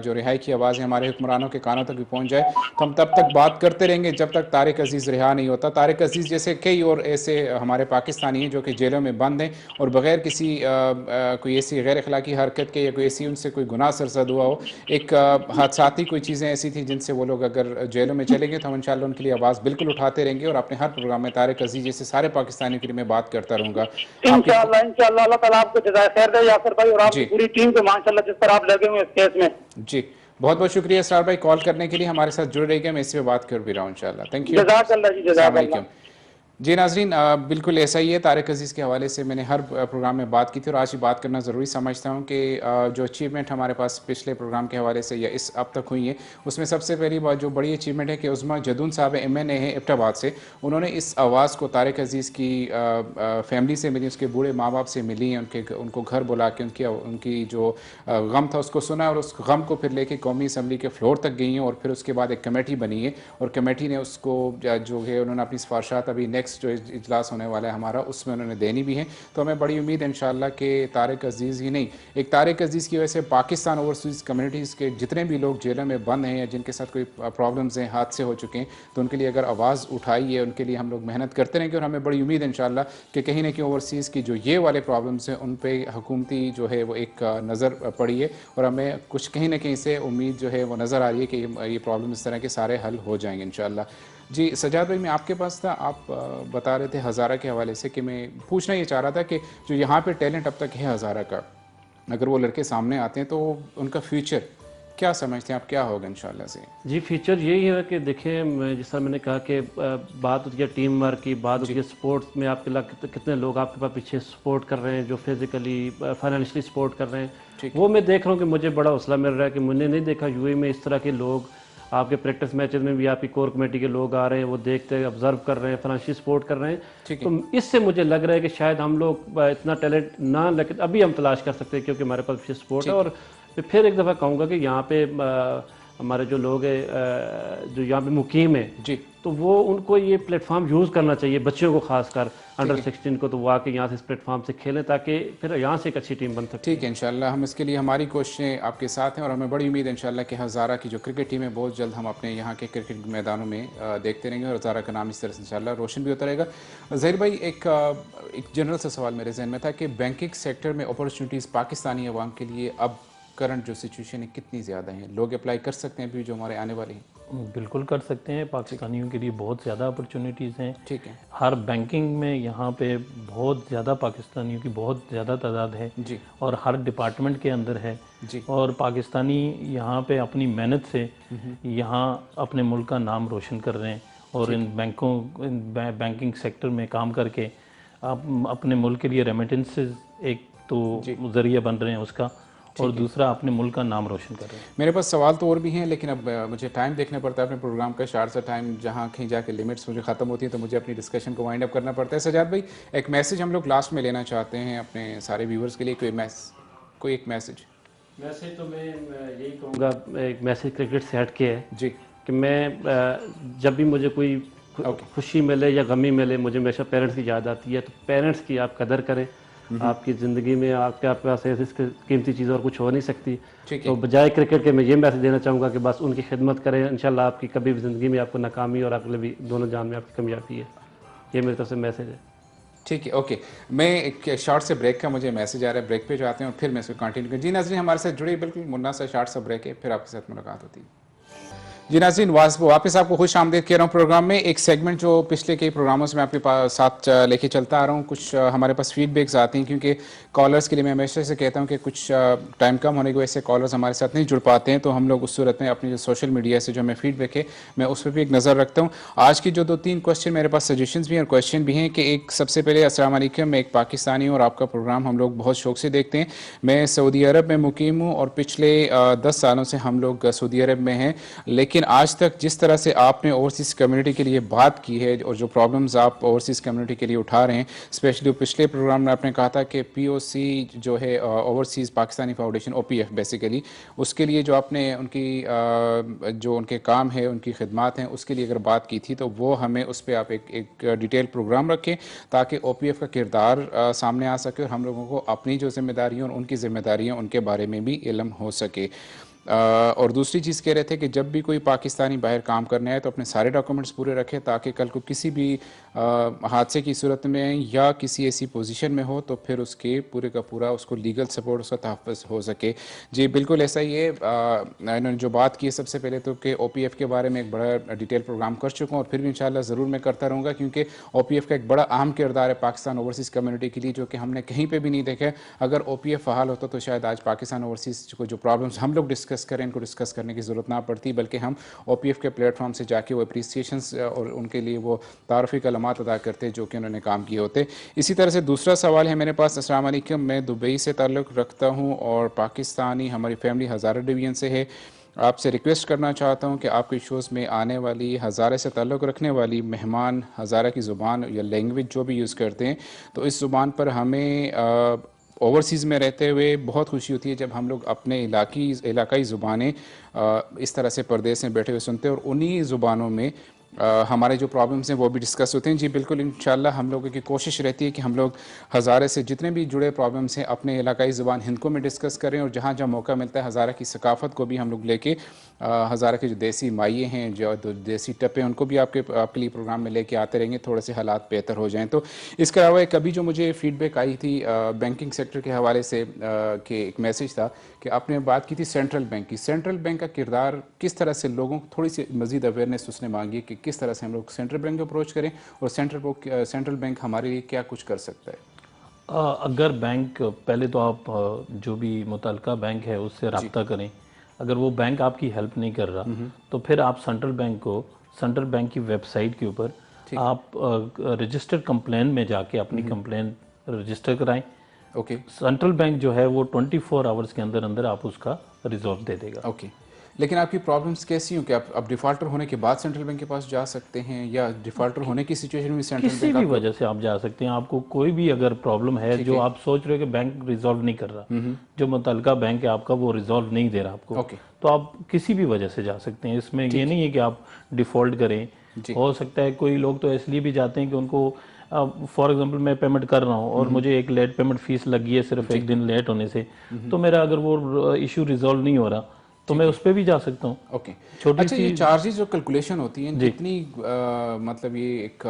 जो रिहाई की आवाज़ है हमारे हुक्मरानों के कानों तक भी पहुँच जाए। तो हम तब तक बात करते रहेंगे जब तक तारिक अजीज़ रिहा नहीं होता। तारिक अजीज़ जैसे कई और ऐसे हमारे पाकिस्तानी हैं जो कि जेलों में बंद हैं और बग़ैर किसी कोई ऐसी गैर अखलाकी हरकत के या कोई ऐसी उनसे कोई गुनाह सरजद हुआ हो, एक हादसाती कोई चीज़ें ऐसी थी जिनसे वो लोग अगर जेलों में चले गए तो हम इंशाल्लाह उनके लिए आवाज़ बिल्कुल उठाते रहेंगे और अपने हर प्रोग्राम में तारिक अजीज़ जैसे सारे पाकिस्तानी के लिए मैं बात करता रहूंगा। इंशाल्लाह इंशाल्लाह अल्लाह ताला आपको जज़ाए खैर दे यासर भाई और आपकी पूरी टीम को माशाल्लाह जिस तरह आप लगे हुए इस केस में। जी बहुत बहुत शुक्रिया इसरार भाई कॉल करने के लिए, हमारे साथ जुड़े रहिएगा, मैं इस पे बात कर भी रहा हूँ इंशाल्लाह। Thank you. जज़ाकल्लाह जी, जज़ाकल्लाह। जी नाजरीन, बिल्कुल ऐसा ही है। तारिक अजीज़ के हवाले से मैंने हर प्रोग्राम में बात की थी और आज ही बात करना ज़रूरी समझता हूँ कि जो अचीवमेंट हमारे पास पिछले प्रोग्राम के हवाले से या इस अब तक हुई है उसमें सबसे पहली बात जो बड़ी अचीवमेंट है कि उस्मा जदून साहब MNA हैं इब्टाबाद से, उन्होंने इस आवाज़ को तारिक अजीज़ की फैमिली से मिली, उसके बूढ़े माँ बाप से मिली हैं, उनको घर बुला के उनकी जो गम था उसको सुना और उस गम को फिर लेके कौमी असम्बली के फ्लोर तक गई हैं और फिर उसके बाद एक कमेटी बनी है और कमेटी ने उसको जो है उन्होंने अपनी सिफारशात अभी नेक्स्ट जो इजलास होने वाला है हमारा उसमें उन्होंने देनी भी है। तो हमें बड़ी उम्मीद है इंशाल्लाह कि तारिक अजीज़ ही नहीं, एक तारिक अजीज़ की वजह से पाकिस्तान ओवरसीज़ कम्युनिटीज़ के जितने भी लोग जेलों में बंद हैं या जिनके साथ कोई प्रॉब्लम्स हैं, हादसे हो चुके हैं, तो उनके लिए अगर आवाज़ उठाई है उनके लिए हम लोग मेहनत करते रहेंगे और हमें बड़ी उम्मीद है इंशाल्लाह कि कहीं ना कहीं ओवरसीज़ की जो ये वाले प्रॉब्लम्स हैं उन पर हुकूमती जो है वो एक नज़र पड़ी है और हमें कुछ कहीं ना कहीं से उम्मीद जो है वो नज़र आ रही है कि ये प्रॉब्लम इस तरह के सारे हल हो जाएंगे इंशाल्लाह। जी सजाद भाई, मैं आपके पास था, आप बता रहे थे हज़ारा के हवाले से कि मैं पूछना ये चाह रहा था कि जो यहाँ पे टैलेंट अब तक है हज़ारा का, अगर वो लड़के सामने आते हैं तो उनका फ्यूचर क्या समझते हैं आप, क्या होगा इंशाल्लाह से? जी फ्यूचर यही है कि देखें, जिस तरह मैंने कहा कि बात होती है टीम वर्क की, बात होती है स्पोर्ट्स में आपके कितने लोग आपके पास पीछे सपोर्ट कर रहे हैं, जो फिजिकली फाइनेंशियली सपोर्ट कर रहे हैं, वो मैं देख रहा हूँ कि मुझे बड़ा हौसला मिल रहा है कि मैंने नहीं देखा यूएई में इस तरह के लोग। आपके प्रैक्टिस मैचेस में भी आपकी कोर कमेटी के लोग आ रहे हैं, वो देखते हैं, ऑब्जर्व कर रहे हैं, फाइनेंशियल सपोर्ट कर रहे हैं। तो इससे मुझे लग रहा है कि शायद हम लोग इतना टैलेंट ना, लेकिन अभी हम तलाश कर सकते हैं क्योंकि हमारे पास पीछे सपोर्ट है। और मैं फिर एक दफ़ा कहूँगा कि यहाँ पे हमारे जो लोग हैं जो यहाँ पे मुकीम है जी, तो वो उनको ये प्लेटफॉर्म यूज़ करना चाहिए, बच्चों को खासकर अंडर 16 को, तो वो आके यहाँ से इस प्लेटफॉर्म से खेलें ताकि फिर यहाँ से एक अच्छी टीम बन सके। ठीक है इंशाल्लाह, हम इसके लिए हमारी कोशिशें आपके साथ हैं और हमें बड़ी उम्मीद है इंशाल्लाह कि हज़ारा की जो क्रिकेट टीम है बहुत जल्द हम अपने यहाँ के क्रिकेट मैदानों में देखते रहेंगे और हज़ारा का नाम इस तरह से इंशाल्लाह रोशन भी होता रहेगा। ज़हीर भाई, एक जनरल सा सवाल मेरे जहन में था कि बैंकिंग सेक्टर में अपॉर्चुनिटीज़ पाकिस्तानी अवाम के लिए अब करंट जो सिचुएशन है कितनी ज़्यादा है, लोग अप्लाई कर सकते हैं अभी जो हमारे आने वाले हैं? बिल्कुल कर सकते हैं, पाकिस्तानियों के लिए बहुत ज़्यादा अपॉर्चुनिटीज़ हैं। ठीक है, हर बैंकिंग में यहाँ पे बहुत ज़्यादा पाकिस्तानियों की बहुत ज़्यादा तादाद है जी, और हर डिपार्टमेंट के अंदर है जी, और पाकिस्तानी यहाँ पे अपनी मेहनत से यहाँ अपने मुल्क का नाम रोशन कर रहे हैं और इन बैंकिंग सेक्टर में काम करके आप अपने मुल्क के लिए रेमिटेंसेस एक तो ज़रिया बन रहे हैं उसका, और दूसरा अपने मुल्क का नाम रोशन कर रहे हैं। मेरे पास सवाल तो और भी हैं लेकिन अब मुझे टाइम देखना पड़ता है अपने प्रोग्राम का, शार्ट सा टाइम, जहाँ कहीं जाके लिमिट्स मुझे ख़त्म होती है तो मुझे अपनी डिस्कशन को वाइंड अप करना पड़ता है। सजाद भाई, एक मैसेज हम लोग लास्ट में लेना चाहते हैं अपने सारे व्यूवर्स के लिए, कोई एक मैसेज तो मैं यही कहूँगा, एक मैसेज क्रिकेट से हट के है जी, कि मैं जब भी मुझे कोई खुशी मिले या गमी मिले, मुझे हमेशा पेरेंट्स की याद आती है। तो पेरेंट्स की आप कदर करें, आपकी ज़िंदगी में आपके पास ऐसी कीमती चीज़ और कुछ हो नहीं सकती। तो बजाय क्रिकेट के मैं ये मैसेज देना चाहूँगा कि बस उनकी खिदमत करें, इंशाल्लाह आपकी कभी भी ज़िंदगी में आपको नाकामी और आपके भी दोनों जान में आपकी कामयाबी है। ये मेरी तरफ से मैसेज है। ठीक है, ओके। मैं एक शॉर्ट से ब्रेक का मुझे मैसेज आ रहा है, ब्रेक पे जाते हैं और फिर मैं इसको कंटिन्यू करूँ। जी नाज़रीन, हमारे साथ जुड़े, बिल्कुल मुन्ना सा शॉर्ट सा ब्रेक है, फिर आपके साथ मुलाकात होती है। जी नाज़रीन, वापस आपको खुश आमदीद कह रहा हूँ प्रोग्राम में। एक सेगमेंट जो पिछले कई प्रोग्रामों से मैं आपके पास साथ लेके चलता आ रहा हूँ। कुछ हमारे पास फीडबैक्स आते हैं, क्योंकि कॉलर्स के लिए मैं हमेशा से कहता हूँ कि कुछ टाइम कम होने की वजह से कॉलर्स हमारे साथ नहीं जुड़ पाते हैं, तो हम लोग उस सूरत में अपनी जो सोशल मीडिया से जो हमें फीडबैक है मैं उस पर भी एक नज़र रखता हूँ। आज की जो 2-3 क्वेश्चन मेरे पास सजेशंस भी हैं और क्वेश्चन भी हैं कि एक सबसे पहले अस्सलाम वालेकुम, मैं एक पाकिस्तानी और आपका प्रोग्राम हम लोग बहुत शौक से देखते हैं। मैं सऊदी अरब में मुकीम हूँ और पिछले 10 सालों से हम लोग सऊदी अरब में हैं, लेकिन आज तक जिस तरह से आपने ओवरसीज़ कम्युनिटी के लिए बात की है और जो प्रॉब्लम्स आप ओवरसीज़ कम्युनिटी के लिए उठा रहे हैं, स्पेशली पिछले प्रोग्राम में आपने कहा था कि पीओसी जो है overseas Pakistani foundation OPF basically, उसके लिए जो आपने उनकी जो उनके काम है, उनकी खिदमात हैं, उसके लिए अगर बात की थी, तो वो हमें उस पर आप एक डिटेल प्रोग्राम रखें ताकि ओपीएफ का किरदार सामने आ सके और हम लोगों को अपनी जो जिम्मेदारियाँ और उनकी जिम्मेदारियाँ उनके बारे में भी इल्म हो सके। और दूसरी चीज़ कह रहे थे कि जब भी कोई पाकिस्तानी बाहर काम करने आए तो अपने सारे डॉक्यूमेंट्स पूरे रखें ताकि कल को किसी भी हादसे की सूरत में या किसी ऐसी पोजीशन में हो तो फिर उसके पूरे का पूरा उसको लीगल सपोर्ट, उसका तहफ़्फ़ुज़ हो सके। जी बिल्कुल ऐसा ही है। इन्होंने जो बात की है सबसे पहले तो कि ओपीएफ के बारे में एक बड़ा डिटेल प्रोग्राम कर चुका हूँ और फिर भी इंशाल्लाह ज़रूर मैं करता रहूँगा, क्योंकि ओपीएफ का एक बड़ा अहम किरदार है पाकिस्तान ओवरसीज़ कम्युनिटी के लिए, जो कि हमने कहीं पर भी नहीं देखा है। अगर ओपीएफ फ़हाल होता तो शायद आज पाकिस्तान ओवरसीज़ को जो प्रॉब्लम्स हम लोग डिस्कस करें, इनको डिस्कस करने की ज़रूरत ना पड़ती, बल्कि हम ओपीएफ के प्लेटफॉर्म से जाके वो अप्रिसिएशंस और उनके लिए वो तारफ़ी कलमात अदा करते जो कि उन्होंने काम किए होते। इसी तरह से दूसरा सवाल है मेरे पास। अस्सलाम वालेकुम, मैं दुबई से ताल्लुक़ रखता हूँ और पाकिस्तानी, हमारी फैमिली हज़ारा डिवीज़न से है। आपसे रिक्वेस्ट करना चाहता हूँ कि आपके शोज़ में आने वाली हज़ारे से ताल्लुक़ रखने वाली मेहमान हज़ारा की ज़ुबान या लैंग्वेज जो भी यूज़ करते हैं, तो इस ज़ुबान पर हमें ओवरसीज़ में रहते हुए बहुत खुशी होती है जब हम लोग अपने इलाकाई ज़ुबानें इस तरह से परदेस में बैठे हुए सुनते हैं और उन्हीं ज़ुबानों में हमारे जो प्रॉब्लम्स हैं वो भी डिस्कस होते हैं। जी बिल्कुल, इंशाल्लाह हम लोगों की कोशिश रहती है कि हम लोग हज़ारे से जितने भी जुड़े प्रॉब्लम्स हैं अपने इलाकाई ज़ुबान हिंदको में डिस्कस करें और जहाँ जहाँ मौका मिलता है हज़ारा की सकाफ़त को भी हम लोग लेके हज़ारा के जो देसी माइये हैं, जो देसी टप्पे, उनको भी आपके लिए प्रोग्राम में लेके आते रहेंगे, थोड़े से हालात बेहतर हो जाएँ। तो इसके अलावा कभी जो मुझे फ़ीडबैक आई थी बैंकिंग सेक्टर के हवाले से कि एक मैसेज था कि आपने बात की थी सेंट्रल बैंक की। सेंट्रल बैंक का किरदार किस तरह से, लोगों को थोड़ी सी मज़ीद अवेयरनेस उसने मांगी कि किस तरह से हम लोग सेंट्रल बैंक को अप्रोच करें और सेंट्रल बैंक हमारे लिए क्या कुछ कर सकता है? अगर बैंक, पहले तो आप जो भी मुतल्लिका बैंक है उससे रब्ता करें। अगर वो बैंक आपकी हेल्प नहीं कर रहा तो फिर आप सेंट्रल बैंक की वेबसाइट के ऊपर आप रजिस्टर्ड कंप्लेन में जाके अपनी कंप्लेन रजिस्टर कराएं। ओके। सेंट्रल बैंक जो है वो 24 आवर्स के अंदर अंदर आप उसका रिजॉल्व दे देगा। ओके। लेकिन आपकी प्रॉब्लम्स कैसी हो कि आप डिफ़ॉल्टर होने के बाद सेंट्रल बैंक के पास जा सकते हैं या डिफ़ॉल्टर होने की सिचुएशन में सेंट्रल बैंक किसी भी वजह से आप जा सकते हैं। आपको कोई भी अगर प्रॉब्लम है जो आप सोच रहे हो कि बैंक रिजॉल्व नहीं कर रहा, जो मुतल्लिका बैंक है आपका वो रिजॉल्व नहीं दे रहा आपको, तो आप किसी भी वजह से जा सकते हैं। इसमें ये नहीं है कि आप डिफ़ॉल्ट करें। हो सकता है कोई लोग तो इसलिए भी जाते हैं कि उनको फॉर एग्जांपल मैं पेमेंट कर रहा हूँ और मुझे एक लेट पेमेंट फीस लगी है सिर्फ एक दिन लेट होने से, तो मेरा अगर वो इशू रिजॉल्व नहीं हो रहा तो मैं उस पर भी जा सकता हूँ। ओके। छोटी अच्छा, ये चार्जेस जो कैलकुलेशन होती हैं जितनी मतलब ये एक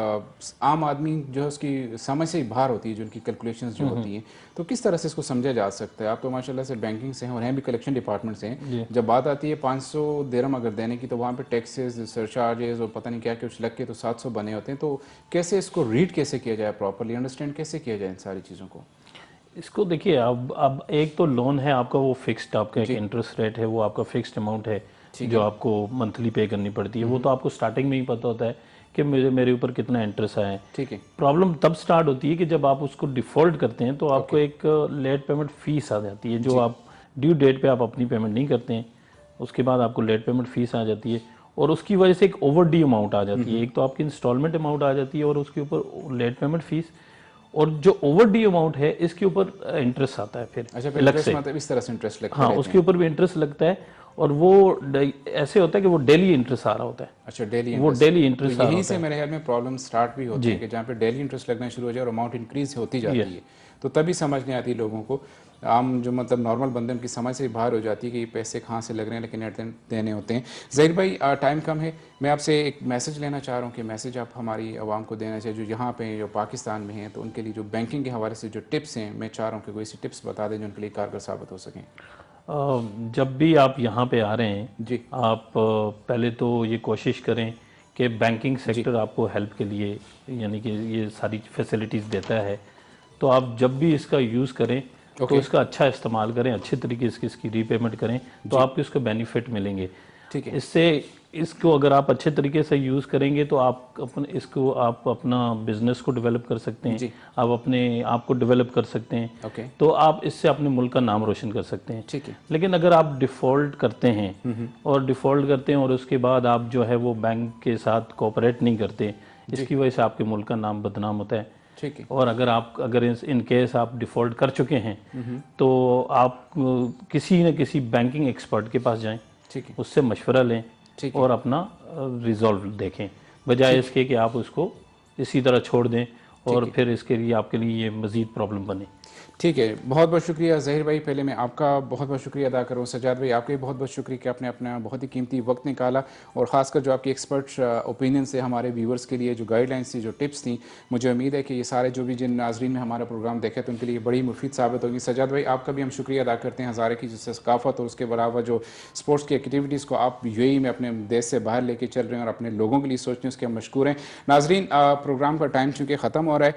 आम आदमी जो है उसकी समझ से बाहर होती है, जो उनकी कैलकुलेशंस जो होती हैं, तो किस तरह से इसको समझा जा सकता है? आप तो माशाल्लाह से बैंकिंग से हैं और हैं भी कलेक्शन डिपार्टमेंट से हैं। जब बात आती है 500 दिरहम अगर देने की, तो वहाँ पे टैक्सेस, सरचार्जेस और पता नहीं क्या कुछ लग के तो 700 बने होते हैं। तो कैसे इसको रीड कैसे किया जाए, प्रॉपरली अंडरस्टैंड कैसे किया जाए इन सारी चीज़ों को? इसको देखिए, अब एक तो लोन है आपका, वो फिक्स्ड, आपका एक इंटरेस्ट रेट है, वो आपका फिक्स्ड अमाउंट है जो आपको मंथली पे करनी पड़ती है। वो तो आपको स्टार्टिंग में ही पता होता है कि मेरे ऊपर कितना इंटरेस्ट आया है। ठीक है। प्रॉब्लम तब स्टार्ट होती है कि जब आप उसको डिफॉल्ट करते हैं तो आपको एक लेट पेमेंट फीस आ जाती है, जो आप ड्यू डेट पे आप अपनी पेमेंट नहीं करते हैं, उसके बाद आपको लेट पेमेंट फीस आ जाती है और उसकी वजह से एक ओवर ड्यू अमाउंट आ जाती है। एक तो आपकी इंस्टॉलमेंट अमाउंट आ जाती है और उसके ऊपर लेट पेमेंट फीस, और जो ओवर ड्यू अमाउंट है इसके ऊपर इंटरेस्ट आता है फिर अलग से। मतलब इस तरह से इंटरेस्ट लगता है। हाँ, उसके ऊपर भी इंटरेस्ट लगता है और वो ऐसे होता है कि वो डेली इंटरेस्ट आ रहा होता है। अच्छा, डेली वो डेली इंटरेस्ट, यहीं से मेरे ख्याल में प्रॉब्लम स्टार्ट भी होती है कि जहाँ पे डेली इंटरेस्ट लगना शुरू हो जाए और अमाउंट इंक्रीज होती जाती है, तो तभी समझ नहीं आती लोगों को। आम जो मतलब नॉर्मल बंदे उनकी समझ से बाहर हो जाती है कि ये पैसे कहाँ से लग रहे हैं, लेकिन एट देने होते हैं। ज़हीर भाई, टाइम कम है, मैं आपसे एक मैसेज लेना चाह रहा हूँ कि मैसेज आप हमारी आवाम को देना चाहिए जो यहाँ पे जो पाकिस्तान में हैं, तो उनके लिए जो बैंकिंग के हवाले से जो टिप्स हैं, मैं चाह रहा हूँ कि कोई ऐसी टिप्स बता दें जो उनके लिए कारगर साबित हो सकें। जब भी आप यहाँ पे आ रहे हैं जी आप पहले तो ये कोशिश करें कि बैंकिंग सेक्टर आपको हेल्प के लिए यानी कि ये सारी फैसिलिटीज़ देता है, तो आप जब भी इसका यूज़ करें तो इसका अच्छा इस्तेमाल करें, अच्छे तरीके से इसकी रीपेमेंट करें तो आपको इसके बेनिफिट मिलेंगे। ठीक है। इससे इसको अगर आप अच्छे तरीके से यूज़ करेंगे तो आप अपना बिजनेस को डेवलप कर सकते हैं, आप अपने आप को डेवलप कर सकते हैं, तो आप इससे अपने मुल्क का नाम रोशन कर सकते हैं। ठीक है। लेकिन अगर आप डिफ़ॉल्ट करते हैं और उसके बाद आप जो है वो बैंक के साथ कोऑपरेट नहीं करते, इसकी वजह से आपके मुल्क का नाम बदनाम होता है। ठीक है। और अगर इन केस आप डिफ़ॉल्ट कर चुके हैं तो आप किसी न किसी बैंकिंग एक्सपर्ट के पास जाएं, ठीक है, उससे मशवरा लें और अपना रिजॉल्व देखें, बजाय इसके कि आप उसको इसी तरह छोड़ दें और फिर इसके लिए आपके लिए ये मज़ीद प्रॉब्लम बने। ठीक है, बहुत बहुत शुक्रिया ज़हीर भाई। पहले मैं आपका बहुत बहुत शुक्रिया अदा करूँ। सजाद भाई आपका भी बहुत बहुत शुक्रिया कि आपने अपना बहुत ही कीमती वक्त निकाला और ख़ासकर जो आपकी एक्सपर्ट ओपिनियन से हमारे व्यूवर्स के लिए जो गाइडलाइंस थी, जो टिप्स थी, मुझे उम्मीद है कि ये सारे जो भी जिन नाजरीन ने हमारा प्रोग्राम देखे तो उनके लिए बड़ी मुफीद साबित होगी। सजाद भाई आपका भी हम शुक्रिया अदा करते हैं हज़ारे की जिससे सकाफ़त और उसके अलावा जो स्पोर्ट्स की एक्टिविटीज़ को आप यूएई में अपने देश से बाहर लेके चल रहे हैं और अपने लोगों के लिए सोचते हैं, उसके हम मशकूर हैं। नाजरीन प्रोग्राम का टाइम चूँकि ख़त्म हो रहा है,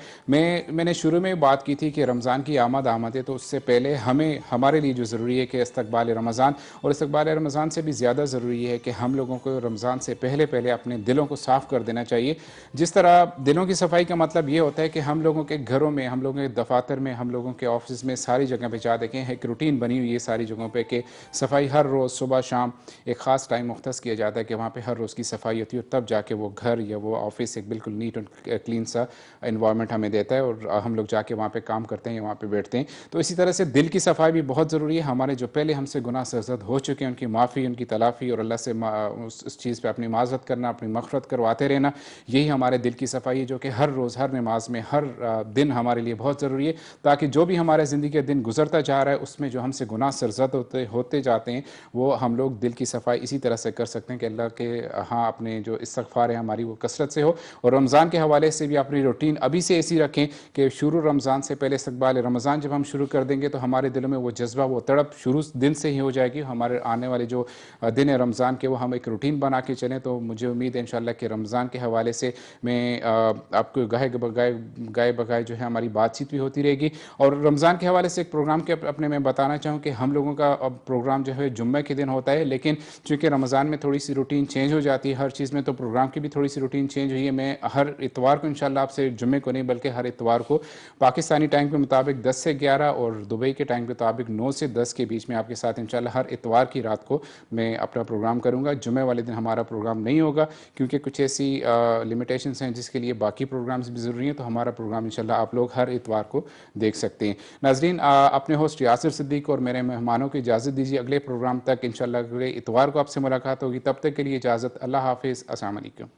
मैंने शुरू में बात की थी कि रमज़ान की आमद है, तो उससे पहले हमारे लिए जो ज़रूरी है कि इस्तक़बाल रमज़ान, और इस्तक़बाल रमज़ान से भी ज़्यादा ज़रूरी है कि हम लोगों को रमज़ान से पहले अपने दिलों को साफ़ कर देना चाहिए। जिस तरह दिलों की सफाई का मतलब ये होता है कि हम लोगों के घरों में, हम लोगों के दफातर में, हम लोगों के ऑफिस में, सारी जगह पे जा देखें एक रूटीन बनी हुई है सारी जगहों पे कि सफाई हर रोज़ सुबह शाम एक ख़ास टाइम मुख्तस किया जाता है कि वहाँ पे हर रोज़ की सफाई होती है और तब जाके वो घर या वो ऑफिस एक बिल्कुल नीट और क्लीन सा इन्वायरमेंट हमें देता है और हम लोग जाके वहाँ पे काम करते हैं या वहाँ पे बैठते हैं। तो इसी तरह से दिल की सफाई भी बहुत ज़रूरी है। हमारे जो पहले हमसे गुनाह सरज़द हो चुके हैं उनकी माफ़ी, उनकी तलाफ़ी और अल्लाह से उस चीज़ पे अपनी माज़रत करना, अपनी मग़फ़रत करवाते रहना, यही हमारे दिल की सफाई है जो कि हर रोज़ हर नमाज में हर दिन हमारे लिए बहुत ज़रूरी है, ताकि जो भी हमारे ज़िंदगी का दिन गुजरता जा रहा है उसमें जो हमसे गुनाह सरज़द होते जाते हैं वो हम लोग दिल की सफाई इसी तरह से कर सकते हैं कि अल्लाह के हाँ अपने जो इस्तग़फ़ार है हमारी वो कसरत से हो। और रमज़ान के हवाले से भी अपनी रूटीन अभी से ऐसी रखें कि शुरू रमज़ान से पहले इस्तक़बाल रमज़ान जब हम शुरू कर देंगे तो हमारे दिलों में वो जज्बा, वो तड़प शुरू दिन से ही हो जाएगी। हमारे आने वाले जो दिन है रमज़ान के वो हम एक रूटीन बना के चलें। तो मुझे उम्मीद है इंशाल्लाह कि रमज़ान के हवाले से मैं आपको गाय बगाए जो है हमारी बातचीत भी होती रहेगी। और रमज़ान के हवाले से एक प्रोग्राम के अपने मैं बताना चाहूँ कि हम लोगों का अब प्रोग्राम जो है जुम्मे के दिन होता है, लेकिन चूँकि रमज़ान में थोड़ी सी रूटीन चेंज हो जाती है हर चीज़ में, तो प्रोग्राम की भी थोड़ी सी रूटीन चेंज हुई है। मैं हर इतवार को इंशाल्लाह आपसे जुम्मे को नहीं बल्कि हर इतवार को पाकिस्तानी टाइम के मुताबिक 10 से 11 और दुबई के टाइम के मुताबिक 9 से 10 के बीच में आपके साथ इंशाल्लाह हर इतवार की रात को मैं अपना प्रोग्राम करूंगा। जुम्मे वाले दिन हमारा प्रोग्राम नहीं होगा क्योंकि कुछ ऐसी लिमिटेशंस हैं जिसके लिए बाकी प्रोग्राम्स भी ज़रूरी हैं, तो हमारा प्रोग्राम इंशाल्लाह आप लोग हर इतवार को देख सकते हैं। नाज़रीन अपने होस्ट यासिर सिद्दीक और मेरे मेहमानों को इजाज़त दीजिए। अगले प्रोग्राम तक इंशाल्लाह अगले इतवार को आपसे मुलाकात होगी। तब तक के लिए इजाज़त। अल्लाह हाफिज़। अस्सलाम वालेकुम।